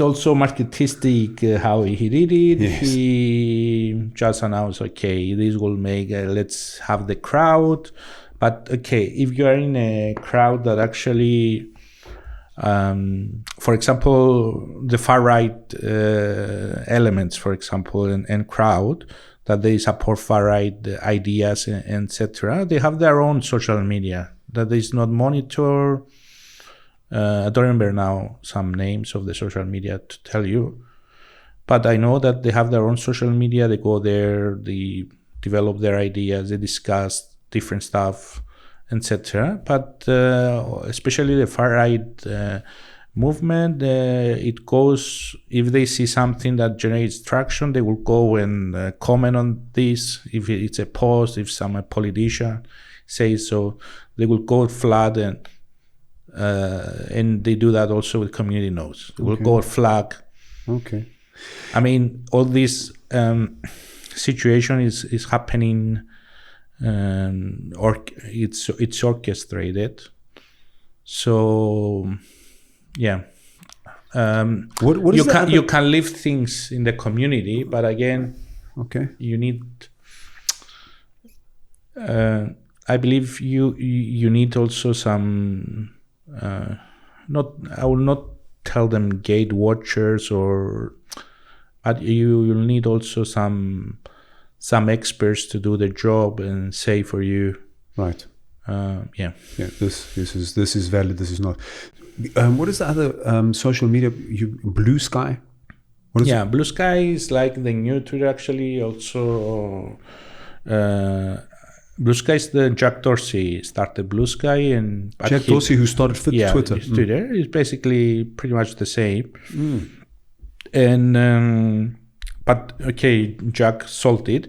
also marketistic how he did it. Yes. He just announced, this will make let's have the crowd. But if you are in a crowd that actually, for example, the far right elements, for example, and crowd that they support far right ideas, etc., they have their own social media that is not monitored. I don't remember now some names of the social media to tell you, but I know that they have their own social media. They go there, they develop their ideas, they discuss different stuff, etc. But especially the far right movement, it goes, if they see something that generates traction, they will go and comment on this. If it's a post, if some politician says so, they will go flat, and they do that also with community notes. They will go flag. I mean, all this situation is happening, or it's orchestrated. So yeah, what you can leave things in the community, but again, you need. I believe you need also some. I will not tell them gate watchers, but you'll need also some experts to do the job and say for you. Right. Yeah. This is valid. This is not. What is the other social media? Blue Sky. What is it? Blue Sky is like the new Twitter. Actually, also Blue Sky is the Jack Dorsey started Blue Sky, and Jack Dorsey, who started Twitter. Twitter is basically pretty much the same. And but okay, Jack sold it,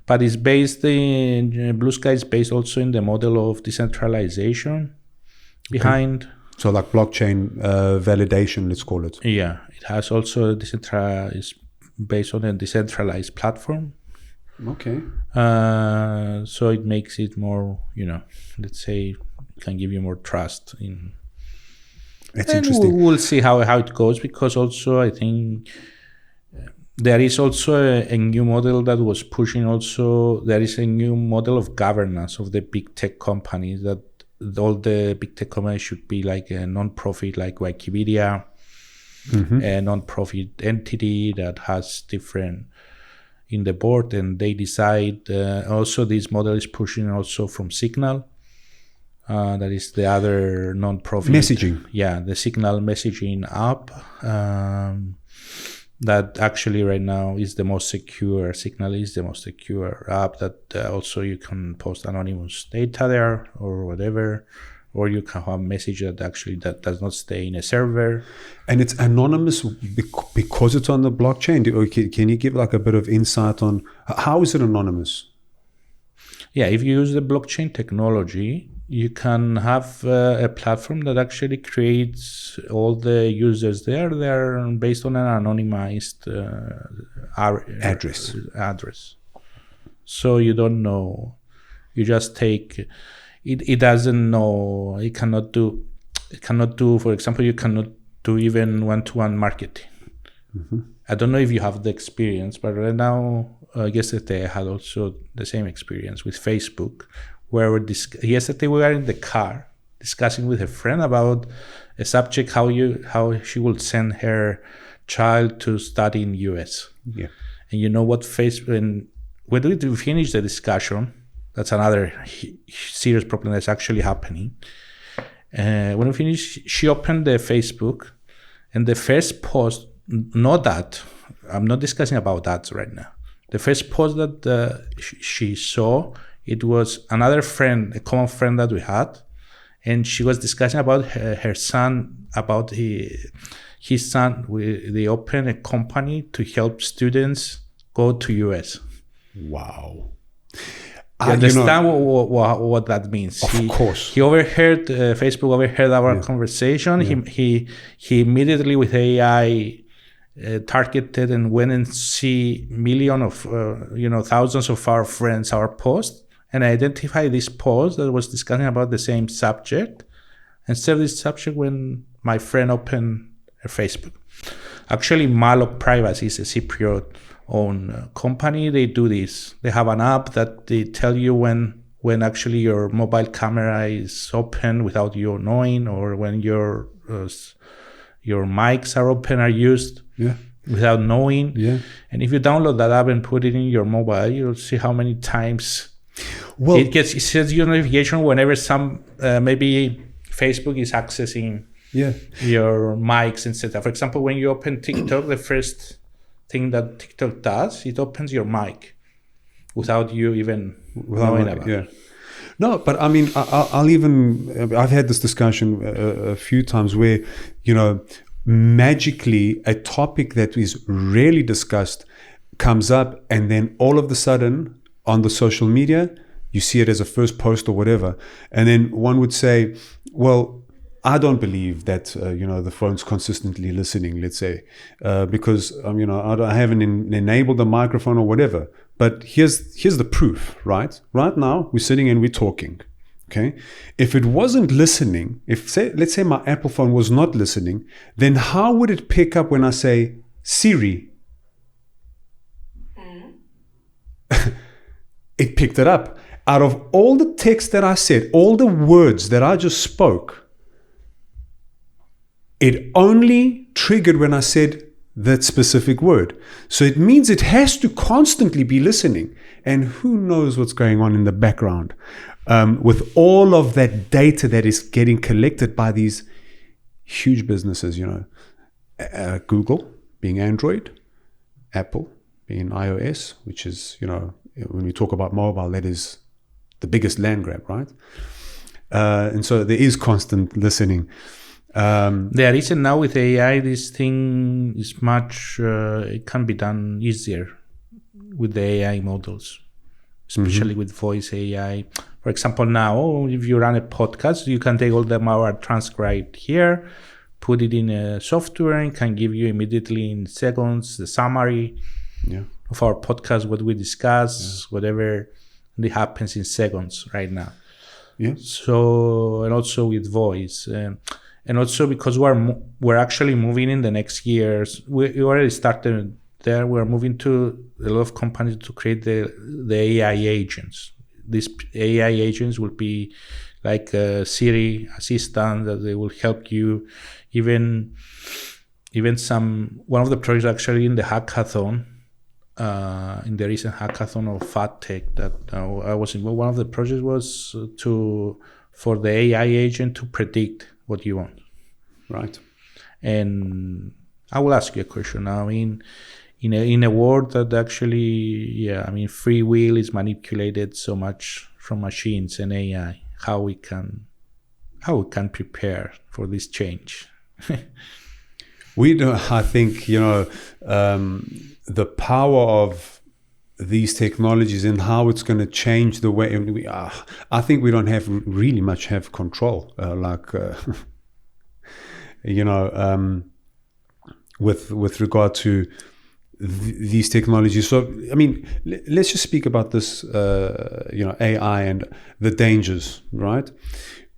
but it's based in Blue Sky is based also in the model of decentralization behind. So like blockchain validation, let's call it. Yeah, it has also is based on a decentralized platform. Okay. So it makes it more, let's say, can give you more trust in. That's interesting. We'll see how it goes, because also I think there is also a new model that was pushing. Also, there is a new model of governance of the big tech companies, that all the big tech companies should be like a non-profit, like Wikipedia, a non-profit entity that has different in the board, and they decide. Also, this model is pushing also from Signal. That is the other non-profit messaging. Yeah, the Signal messaging app. That actually right now is the most secure. Signal is the most secure app that also you can post anonymous data there or whatever, or you can have a message that actually that does not stay in a server. And it's anonymous because it's on the blockchain. Can you give like a bit of insight on how is it anonymous? Yeah, if you use the blockchain technology, you can have a platform that actually creates all the users there. They're based on an anonymized address. So you don't know. You just take it. It doesn't know. It cannot do. For example, you cannot do even one-to-one marketing. I don't know if you have the experience, but right now, yesterday I had also the same experience with Facebook, where yesterday we were in the car discussing with a friend about a subject, how she would send her child to study in US. Yeah. And you know what, Facebook, and when we finish the discussion, that's another serious problem that's actually happening. When we finished, she opened the Facebook, and the first post, not that, I'm not discussing about that right now. The first post that she saw, it was another friend, a common friend that we had, and she was discussing about her son, about his son. They opened a company to help students go to US. Wow. You understand what that means? Of course. He overheard, Facebook overheard our conversation. Yeah. He immediately with AI targeted and went and see millions of, thousands of our friends, our posts, and identify this post that was discussing about the same subject, and serve this subject when my friend opened her Facebook. Actually, Malloc Privacy is a Cypriot-owned company. They do this. They have an app that they tell you when actually your mobile camera is open without you knowing, or when your mics are open, are used without knowing. Yeah. And if you download that app and put it in your mobile, you'll see how many times it sends you a notification whenever maybe Facebook is accessing your mics, etc. For example, when you open TikTok, the first thing that TikTok does, it opens your mic without you even knowing about it. No, but I mean, I've had this discussion a few times where, magically a topic that is rarely discussed comes up, and then all of a sudden on the social media, you see it as a first post or whatever. And then one would say, well, I don't believe that, the phone's consistently listening, let's say, because, I haven't enabled the microphone or whatever. But here's the proof, right? Right now, we're sitting and we're talking, okay? If it wasn't listening, let's say my Apple phone was not listening, then how would it pick up when I say, Siri? It picked it up. Out of all the text that I said, all the words that I just spoke, it only triggered when I said that specific word. So it means it has to constantly be listening. And who knows what's going on in the background with all of that data that is getting collected by these huge businesses, Google being Android, Apple being iOS, which is, when we talk about mobile, that is the biggest land grab, right? And so there is constant listening. There is, and now with AI, this thing is much, it can be done easier with the AI models, especially with voice AI. For example, now, if you run a podcast, you can take all them our transcribed here, put it in a software, and can give you immediately in seconds the summary of our podcast, what we discuss, whatever. And it happens in seconds right now. Yeah. So, and also with voice. And also because we're actually moving in the next years, we already started there. We're moving to a lot of companies to create the AI agents. These AI agents will be like a Siri assistant that they will help you. Even one of the projects actually in the hackathon, in the recent hackathon of Fat Tech that I was involved. One of the projects was for the AI agent to predict what you want. Right. And I will ask you a question now. In a world that actually, free will is manipulated so much from machines and AI, how we can prepare for this change? We do. I think the power of these technologies and how it's going to change the way we are. I think we don't have really much control. With regard to these technologies. So, let's just speak about this, AI and the dangers, right?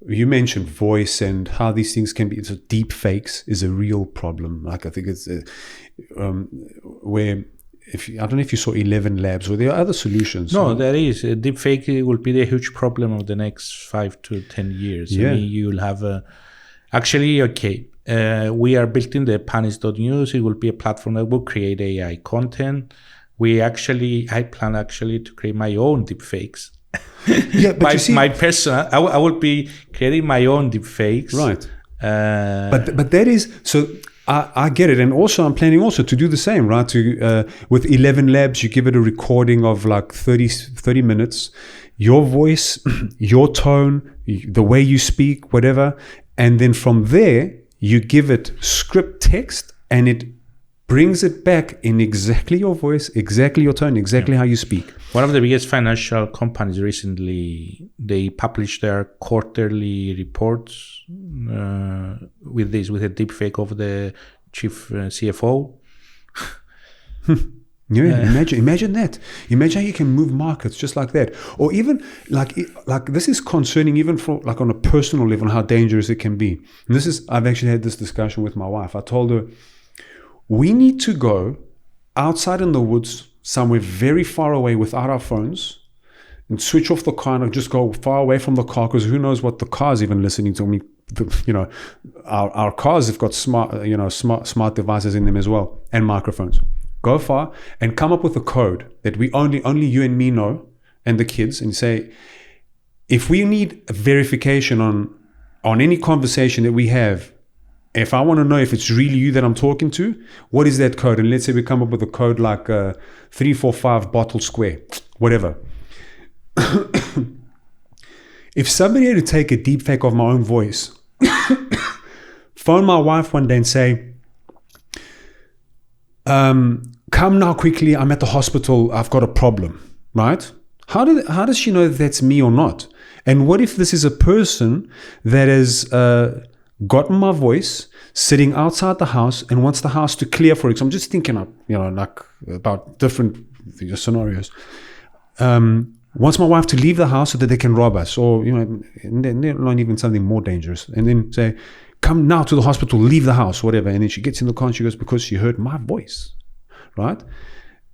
You mentioned voice and how these things can be. So deep fakes is a real problem. I think it's where I don't know if you saw 11 Labs, or there are other solutions. No, there is. Deep fake will be the huge problem of the next 5 to 10 years. Yeah. You'll have we are building the Panis.news. It will be a platform that will create AI content. I plan to create my own deepfakes. Yeah, but you see, my personal, I will be creating my own deepfakes. Right. But that is so. I get it, and also I'm planning also to do the same, right? With 11 Labs, you give it a recording of like 30 minutes, your voice, your tone, the way you speak, whatever, and then from there you give it script text, and it brings it back in exactly your voice, exactly your tone, exactly how you speak. One of the biggest financial companies recently, they published their quarterly reports with a deepfake of the chief CFO. Imagine that. Imagine how you can move markets just like that. Or even like this is concerning even for like on a personal level, how dangerous it can be. And I've actually had this discussion with my wife. I told her, we need to go outside in the woods somewhere very far away without our phones and switch off the car and just go far away from the car, because who knows what the car is even listening to. Our cars have got smart devices in them as well, and microphones. Go far and come up with a code that we only you and me know, and the kids, and say, if we need a verification on any conversation that we have, if I want to know if it's really you that I'm talking to, what is that code? And let's say we come up with a code like 345 bottle square, whatever. If somebody had to take a deep fake of my own voice, phone my wife one day and say, come now quickly, I'm at the hospital, I've got a problem, right? How does she know that that's me or not? And what if this is a person that has gotten my voice, sitting outside the house, and wants the house to clear for it? So I'm just thinking about different scenarios. Wants my wife to leave the house so that they can rob us, or not even something more dangerous, and then say, come now to the hospital, leave the house, whatever. And then she gets in the car and she goes, because she heard my voice, right?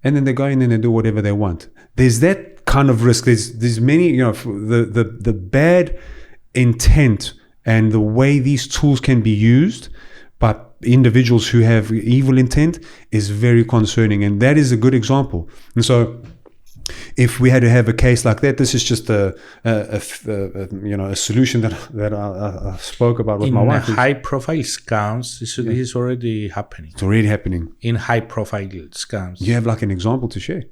And then they go in and they do whatever they want. There's that kind of risk. There's many, the bad intent and the way these tools can be used by individuals who have evil intent is very concerning. And that is a good example. And so if we had to have a case like that, this is just a solution that I spoke about with my wife. In high-profile scams, this is already happening. It's already happening. In high-profile scams. Do you have like an example to share?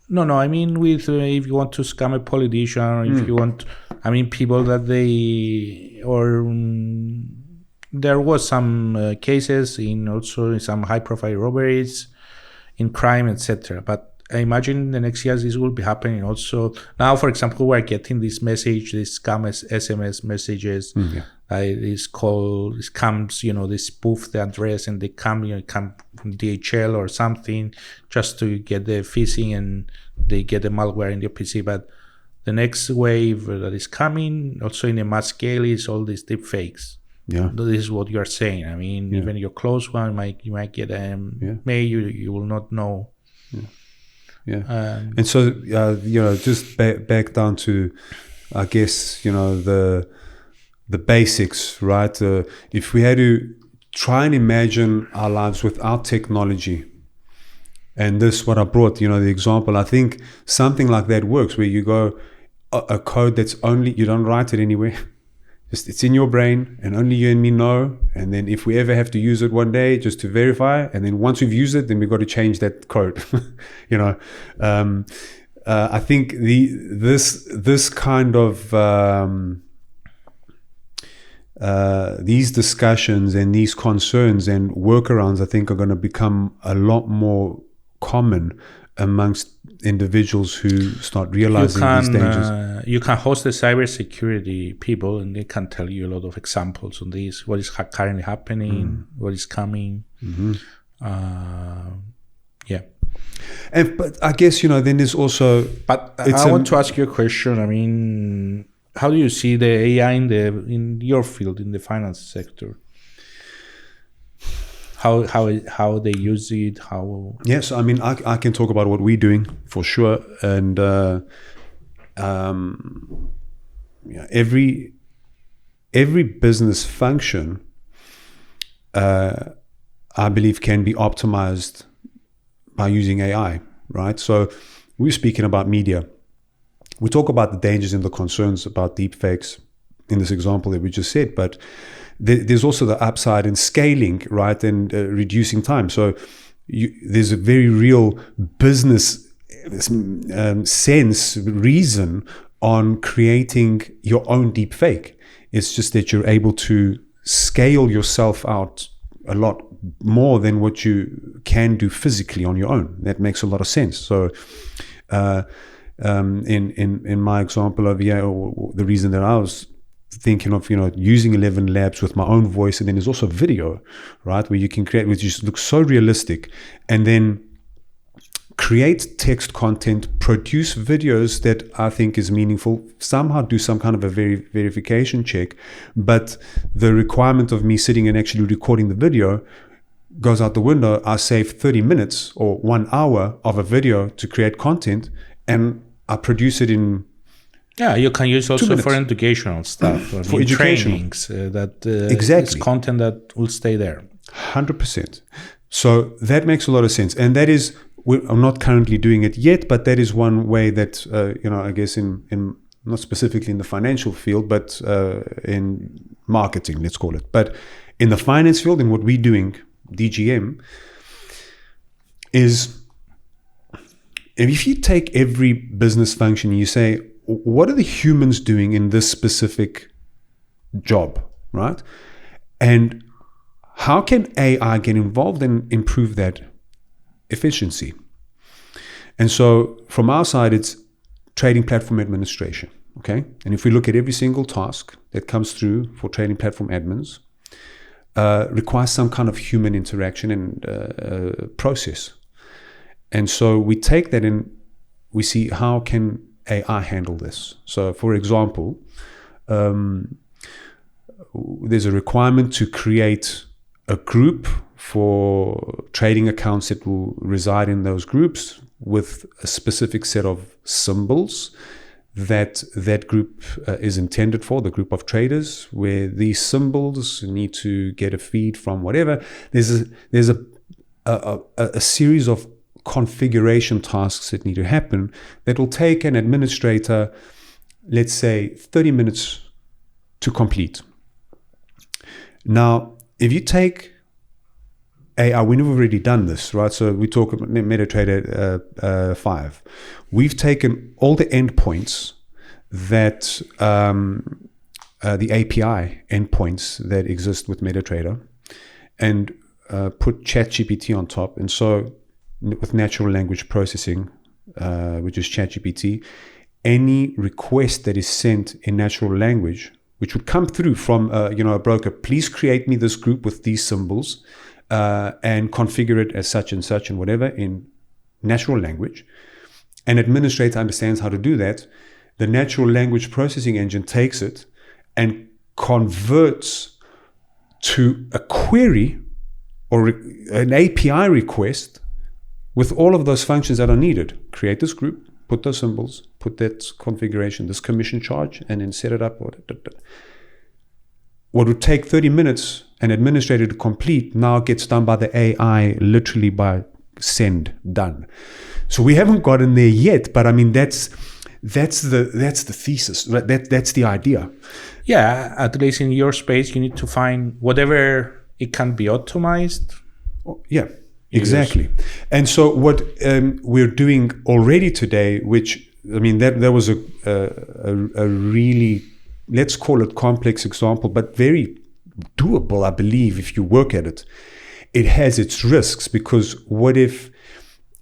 No, I mean with if you want to scam a politician, or if you want, I mean people that they or there was some cases in also in some high-profile robberies, in crime, etc. But I imagine in the next years this will be happening also. Now, for example, we're getting this message, this scam SMS messages. It's called scams, they spoof the address and they come from DHL or something just to get the phishing, and they get the malware in your PC. But the next wave that is coming also in a mass scale is all these deep fakes. Yeah, this is what you are saying. I mean, even your close one you might get mail you will not know. And so just back down to, I guess, the basics, right? If we had to try and imagine our lives without technology, and this what I brought, the example, I think something like that works, where you go a code that's only, you don't write it anywhere. Just it's in your brain and only you and me know. And then if we ever have to use it one day, just to verify, and then once we've used it, then we've got to change that code. I think this kind of these discussions and these concerns and workarounds, I think, are going to become a lot more common amongst individuals who start realizing these dangers. You can host the cybersecurity people, and they can tell you a lot of examples on this, what is currently happening, what is coming. But I guess, then there's also... But I want to ask you a question. I mean, how do you see the AI in your field, in the finance sector? How they use it, how... Yes, I mean, I can talk about what we're doing for sure. And every business function, I believe, can be optimized by using AI, right? So we're speaking about media. We talk about the dangers and the concerns about deepfakes in this example that we just said, but there's also the upside in scaling, right, and reducing time. So there's a very real business sense reason on creating your own deepfake. It's just that you're able to scale yourself out a lot more than what you can do physically on your own. That makes a lot of sense. So in my example of the reason that I was thinking of using 11 Labs with my own voice, and then there's also video, right, where you can create, which just looks so realistic, and then create text content, produce videos that I think is meaningful, somehow do some kind of a verification check, but the requirement of me sitting and actually recording the video goes out the window. I save 30 minutes or 1 hour of a video to create content, and I produce it in... you can use also for educational stuff, for educational trainings, exactly. It's content that will stay there. 100%. So that makes a lot of sense, and that is, I'm not currently doing it yet, but that is one way that I guess in not specifically in the financial field, but in marketing, let's call it. But in the finance field, in what we're doing, DGM, is if you take every business function and you say, what are the humans doing in this specific job, right? And how can AI get involved and improve that efficiency? And so from our side, it's trading platform administration, okay? And if we look at every single task that comes through for trading platform admins, requires some kind of human interaction and process. And so we take that and we see, how can AI handle this? So for example, there's a requirement to create a group for trading accounts that will reside in those groups with a specific set of symbols that group is intended for, the group of traders, where these symbols need to get a feed from whatever. There's a series of configuration tasks that need to happen that will take an administrator, let's say, 30 minutes to complete. Now, if you take AI, we've already done this, right? So we talk about MetaTrader 5. We've taken all the endpoints that the API endpoints that exist with MetaTrader and put ChatGPT on top. And so with natural language processing, which is ChatGPT, any request that is sent in natural language, which would come through from a broker, please create me this group with these symbols and configure it as such and whatever in natural language. An administrator understands how to do that. The natural language processing engine takes it and converts to a query or an API request with all of those functions that are needed. Create this group, put those symbols, put that configuration, this commission charge, and then set it up. What would take 30 minutes an administrator to complete now gets done by the AI literally by send, done. So we haven't gotten there yet, but I mean that's the thesis. That's the idea. Yeah, at least in your space, you need to find whatever it can be optimized. Yeah, exactly. And so what we're doing already today, which I mean that was a really, let's call it complex example, but very doable, I believe, if you work at it. It has its risks, because what if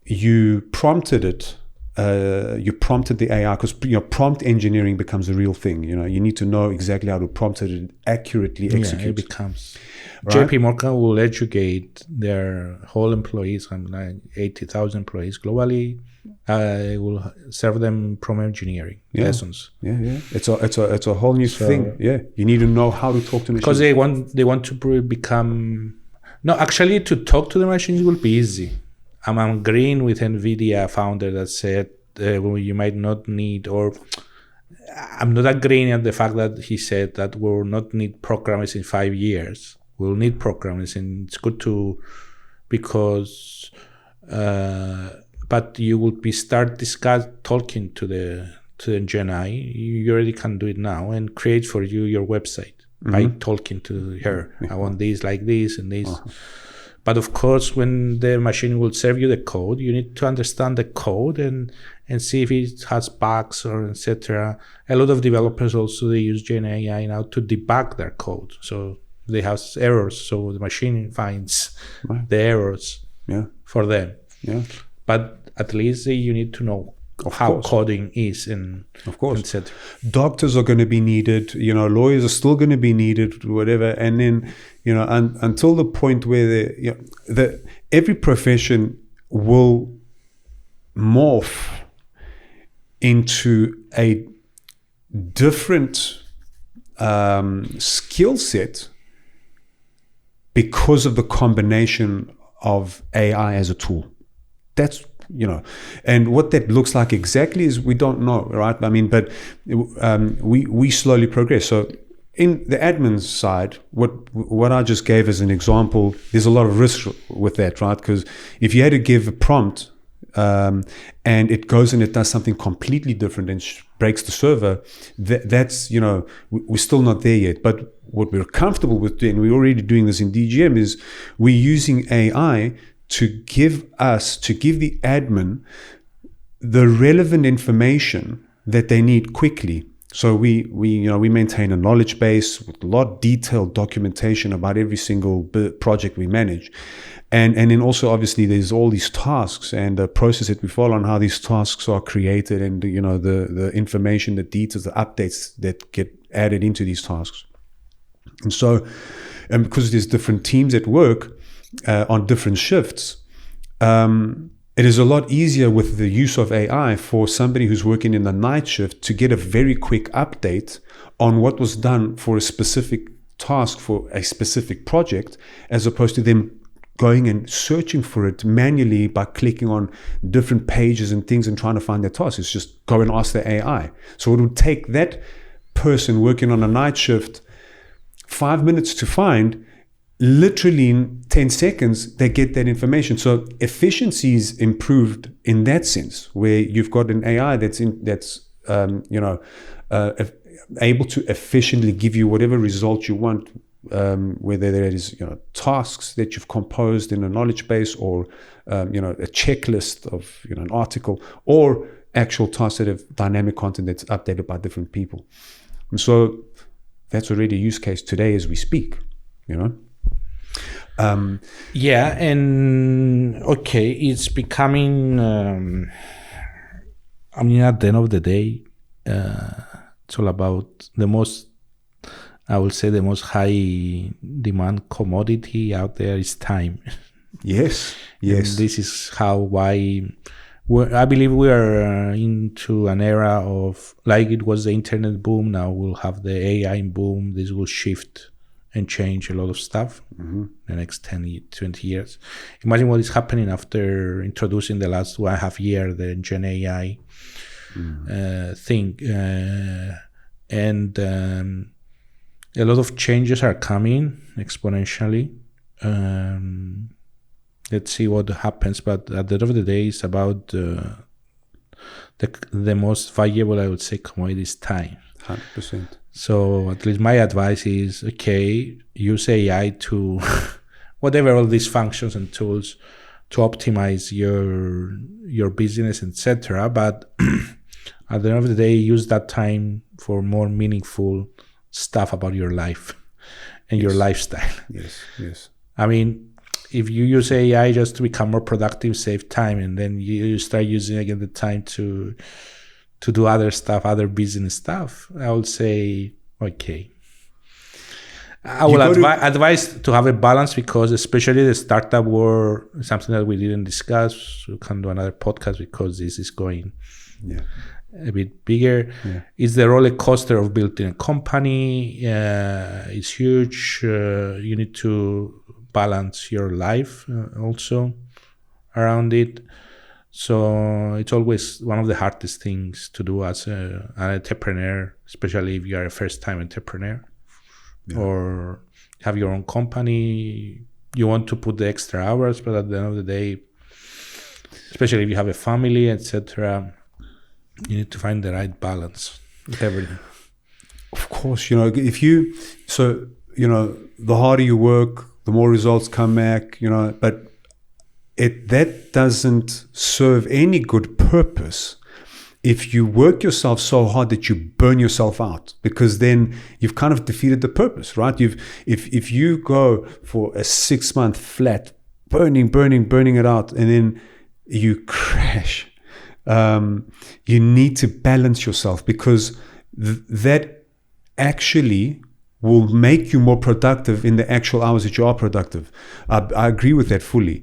you prompted it? You prompted the AI, because prompt engineering becomes a real thing. You need to know exactly how to prompt it and accurately execute. Yeah, it becomes. Right? JP Morgan will educate their whole employees, like 80,000 employees globally. It will serve them prompt engineering lessons. Yeah. It's a whole new thing. Yeah, you need to know how to talk to machines, because they want to become. No, actually, to talk to the machines will be easy. I'm agreeing with NVIDIA founder that said you might not need, or I'm not agreeing at the fact that he said that we'll not need programmers in 5 years. We'll need programmers, and it's good to, because, but you will be talking to the Gen AI. You already can do it now and create for you your website by talking to her. I want this like this and this. But of course, when the machine will serve you the code, you need to understand the code and see if it has bugs or etc. A lot of developers also, they use Gen AI now to debug their code. So they have errors, so the machine finds the errors for them. Yeah. But at least you need to know how coding is, and of course, etc. Doctors are going to be needed. Lawyers are still going to be needed. Whatever, and then until the point where every profession will morph into a different skill set because of the combination of AI as a tool. That's and what that looks like exactly is we don't know, right? I mean, but we slowly progress. So in the admin side, what I just gave as an example, there's a lot of risk with that, right? Because if you had to give a prompt and it goes and it does something completely different and breaks the server, that's we're still not there yet. But what we're comfortable with doing, we're already doing this in DGM, is we're using AI to give the admin the relevant information that they need quickly. So we maintain a knowledge base with a lot of detailed documentation about every single project we manage, and then also obviously there's all these tasks and the process that we follow on how these tasks are created, and the information, the details, the updates that get added into these tasks. And so, because there's different teams at work on different shifts, it is a lot easier with the use of AI for somebody who's working in the night shift to get a very quick update on what was done for a specific task for a specific project, as opposed to them going and searching for it manually by clicking on different pages and things and trying to find their task. It's just go and ask the AI. So it would take that person working on a night shift 5 minutes to find. Literally in 10 seconds, they get that information. So efficiency is improved in that sense, where you've got an AI that's able to efficiently give you whatever result you want whether there is tasks that you've composed in a knowledge base, or a checklist of an article, or actual tasks that have dynamic content that's updated by different people. And so that's already a use case today as we speak. Yeah, and okay, it's becoming. At the end of the day, it's all about the most high demand commodity out there is time. Yes. And this is why I believe we are into an era of, like it was the internet boom, now we'll have the AI boom. This will shift and change a lot of stuff the next 20 years. Imagine what is happening after introducing the last 1.5 years, the Gen AI thing. And a lot of changes are coming exponentially. Let's see what happens. But at the end of the day, it's about the most valuable, I would say, commodity is time. 100%. So at least my advice is, okay, use AI to whatever all these functions and tools to optimize your business, etc. But at the end of the day, use that time for more meaningful stuff about your life and your lifestyle. Yes. I mean, if you use AI just to become more productive, save time, and then you start using again the time to do other stuff, other business stuff, I would say, okay. I will advise to have a balance, because especially the startup world, something that we didn't discuss, we can do another podcast because this is going a bit bigger. It's the roller coaster of building a company. It's huge. You need to balance your life also around it. So it's always one of the hardest things to do as an entrepreneur, especially if you are a first-time entrepreneur or have your own company. You want to put the extra hours, but at the end of the day, especially if you have a family, etc., you need to find the right balance with everything. Of course, the harder you work, the more results come back, but that doesn't serve any good purpose if you work yourself so hard that you burn yourself out, because then you've kind of defeated the purpose, right? If you go for a 6-month flat, burning it out, and then you crash, you need to balance yourself, because that actually will make you more productive in the actual hours that you are productive. I agree with that fully.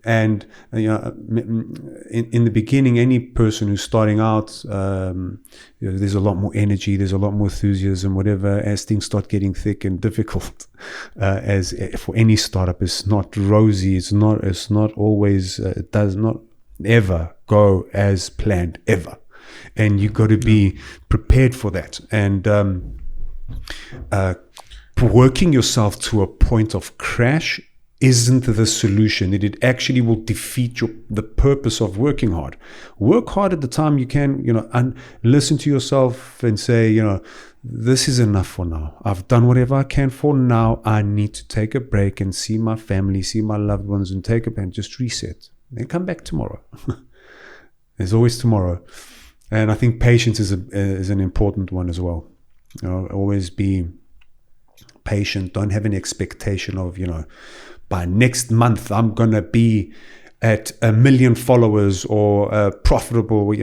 And in the beginning, any person who's starting out, there's a lot more energy, there's a lot more enthusiasm, whatever. As things start getting thick and difficult, as for any startup, it's not rosy. It's not always. It does not ever go as planned ever, and you got to be prepared for that. And working yourself to a point of crash isn't the solution. It actually will defeat the purpose of working hard. Work hard at the time you can, and listen to yourself and say, this is enough for now. I've done whatever I can for now. I need to take a break and see my family, see my loved ones, and take a break and just reset. Then come back tomorrow. There's always tomorrow. And I think patience is an important one as well. Always be patient. Don't have any expectation of, by next month, I'm going to be at 1 million followers or profitable.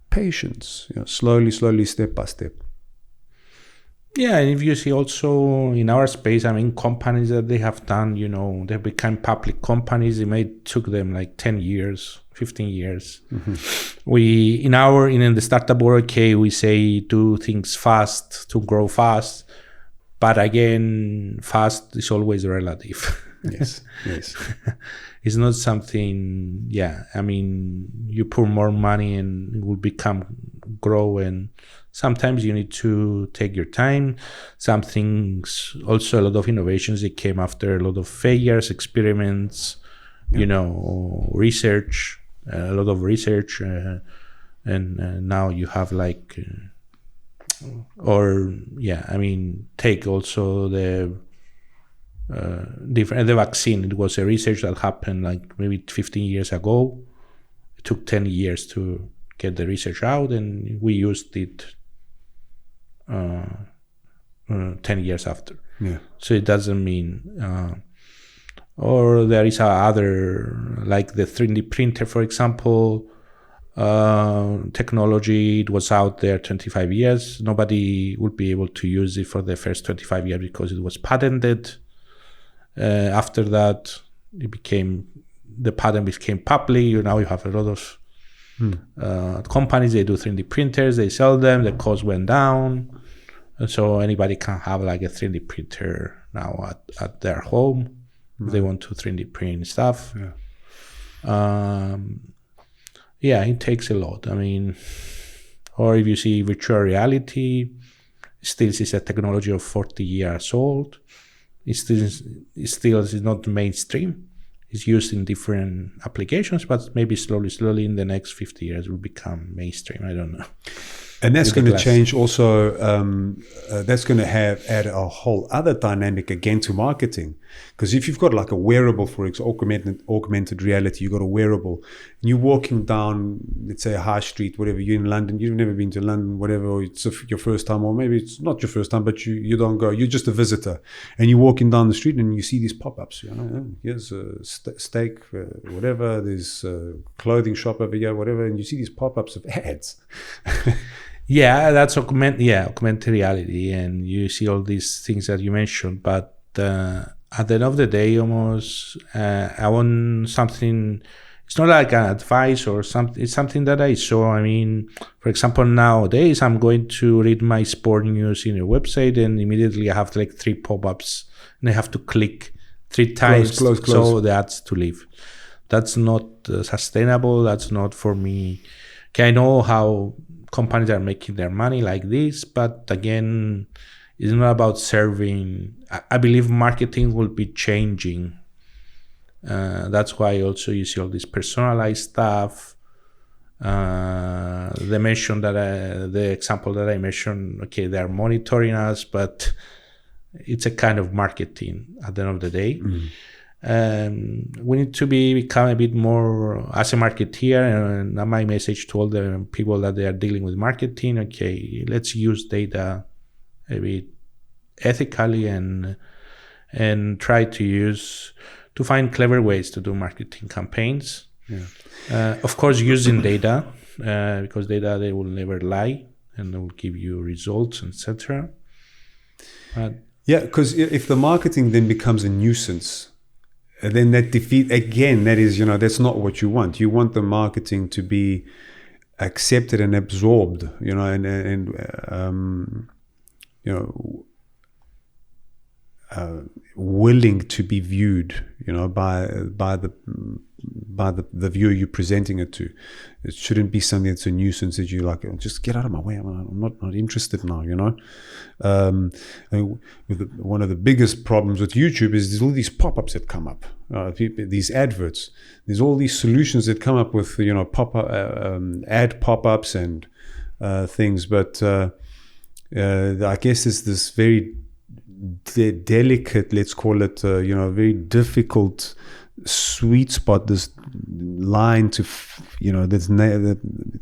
Patience, slowly, step by step. Yeah, and if you see also in our space, companies that they have done, they become public companies. It took them like 10 years, 15 years. Mm-hmm. We, in the startup world, we say do things fast to grow fast. But again, fast is always relative. Yes. It's not something, you put more money and it will grow, and sometimes you need to take your time. Some things, also a lot of innovations, that came after a lot of failures, experiments, research, a lot of research, and now you have Or I mean, take also the the vaccine. It was a research that happened like maybe 15 years ago. It took 10 years to get the research out, and we used it 10 years after. Yeah. So it doesn't mean. Or there is other, like the 3D printer, for example, technology. It was out there 25 years. Nobody would be able to use it for the first 25 years because it was patented. After that, the patent became public. Now you have a lot of companies. They do 3D printers. They sell them. The cost went down, and so anybody can have like a 3D printer now at their home. If they want to 3D print stuff. It takes a lot. I mean, or if you see virtual reality, still is a technology of 40 years old. It still is not mainstream. It's used in different applications, but maybe slowly in the next 50 years will become mainstream. I don't know. And that's going to change also. That's going to add a whole other dynamic again to marketing. Because if you've got like a wearable, for example, augmented reality, you've got a wearable, and you're walking down, let's say, a high street, whatever, you're in London, you've never been to London, whatever, or it's your first time, or maybe it's not your first time, but you don't go, you're just a visitor, and you're walking down the street and you see these pop-ups, here's a steak, whatever, there's a clothing shop over here, whatever, and you see these pop-ups of ads. Yeah, that's augmented reality, and you see all these things that you mentioned. But at the end of the day, almost I want something. It's not like an advice or something. It's something that I saw. I mean, for example, nowadays I'm going to read my sport news in your website, and immediately I have like 3 pop-ups, and I have to click 3 times close. so the ads to leave. That's not sustainable. That's not for me. Okay, I know how companies are making their money like this, but again, it's not about serving. I believe marketing will be changing. That's why also you see all this personalized stuff. The example that I mentioned, okay, they are monitoring us, but it's a kind of marketing at the end of the day. We need to become a bit more as a marketeer, and my message to all the people that they are dealing with marketing, okay, let's use data a bit ethically and try to find clever ways to do marketing campaigns. Of course, using data, because data, they will never lie and they will give you results, etc. Because if the marketing then becomes a nuisance, then that that's not what you want. You want the marketing to be accepted and absorbed, willing to be viewed, by the viewer you're presenting it to. It shouldn't be something that's a nuisance that you like, just get out of my way. I'm not interested now, one of the biggest problems with YouTube is there's all these pop-ups that come up, these adverts. There's all these solutions that come up with, ad pop-ups and things. But I guess it's this very delicate, let's call it, very difficult sweet spot, this line to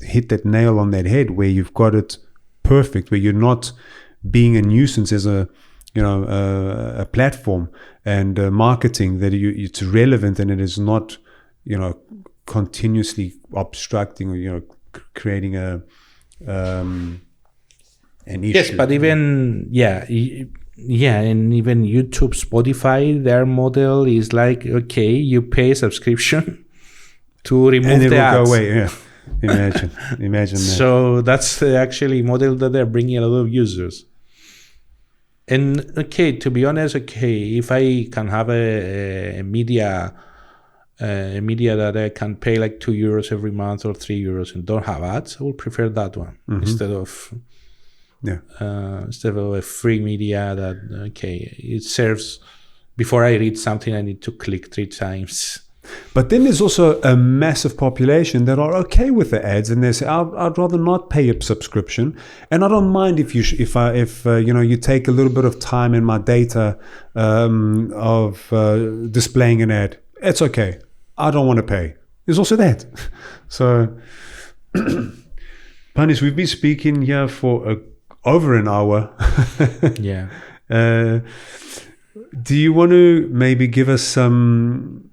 hit that nail on that head, where you've got it perfect, where you're not being a nuisance as a platform, and marketing that it's relevant, and it is not continuously obstructing or creating an issue. Yes, but even and even YouTube, Spotify, their model is like, okay, you pay a subscription to remove and it the ads. Go away. Yeah, imagine that. So that's the actually model that they're bringing a lot of users. And okay, to be honest, if I can have a media that I can pay like €2 every month or €3 and don't have ads, I would prefer that one instead of a free media that it serves. Before I read something, I need to click 3 times But then there's also a massive population that are okay with the ads, and they say, I'd rather not pay a subscription, and I don't mind if you take a little bit of time in my data of displaying an ad. It's okay. I don't want to pay. There's also that. So, Panis, we've been speaking here for over an hour. Yeah. Do you want to maybe give us some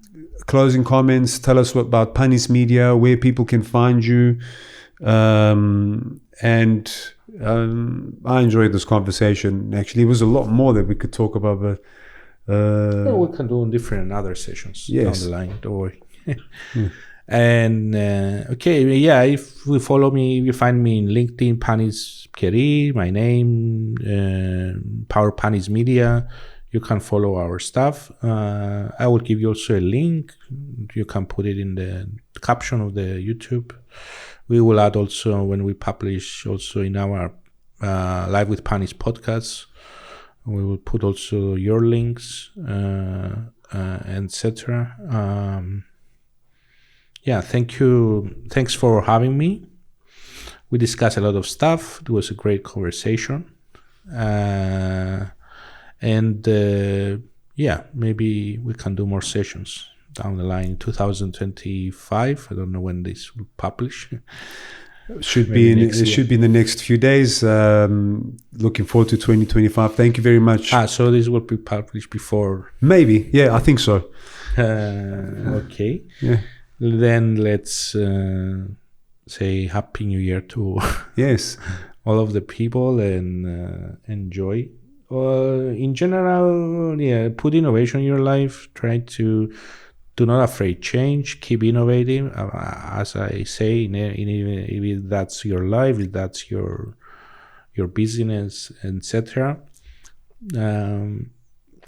closing comments? Tell us about Panis Media, where people can find you. I enjoyed this conversation. Actually, it was a lot more that we could talk about, but we can do different other sessions down the line. Don't worry. And if you follow me, if you find me in LinkedIn, Panis Pieri, my name, Power Panis Media, you can follow our stuff. I will give you also a link. You can put it in the caption of the YouTube. We will add also, when we publish also in our Live with Panis podcast, we will put also your links, etc. Thank you. Thanks for having me. We discussed a lot of stuff. It was a great conversation. Maybe we can do more sessions down the line in 2025. I don't know when this will publish. Should be in the next few days. Looking forward to 2025. Thank you very much. So this will be published before. Maybe. Yeah, I think so. Okay. Yeah. Then let's say Happy New Year to yes, all of the people, and enjoy. In general, put innovation in your life. Try to do not afraid change. Keep innovating. As I say, if that's your life, if that's your business, etc.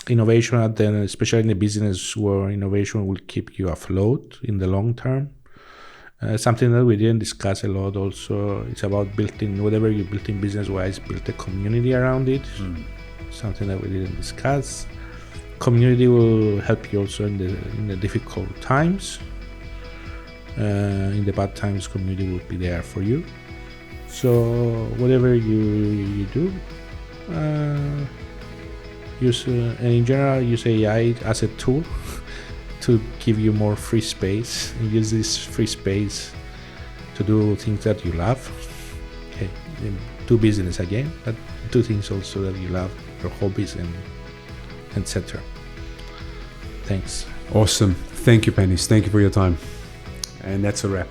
Innovation, then especially in the business where innovation will keep you afloat in the long term. Something that we didn't discuss a lot also, it's about building, whatever you build in business-wise, build a community around it. Something that we didn't discuss. Community will help you also in the difficult times. In the bad times, community will be there for you. So whatever you do, use and in general use AI as a tool to give you more free space, and use this free space to do things that you love. Okay, do business again, but do things also that you love, your hobbies, and etc. Thanks. Awesome. Thank you, Panis. Thank you for your time. And that's a wrap.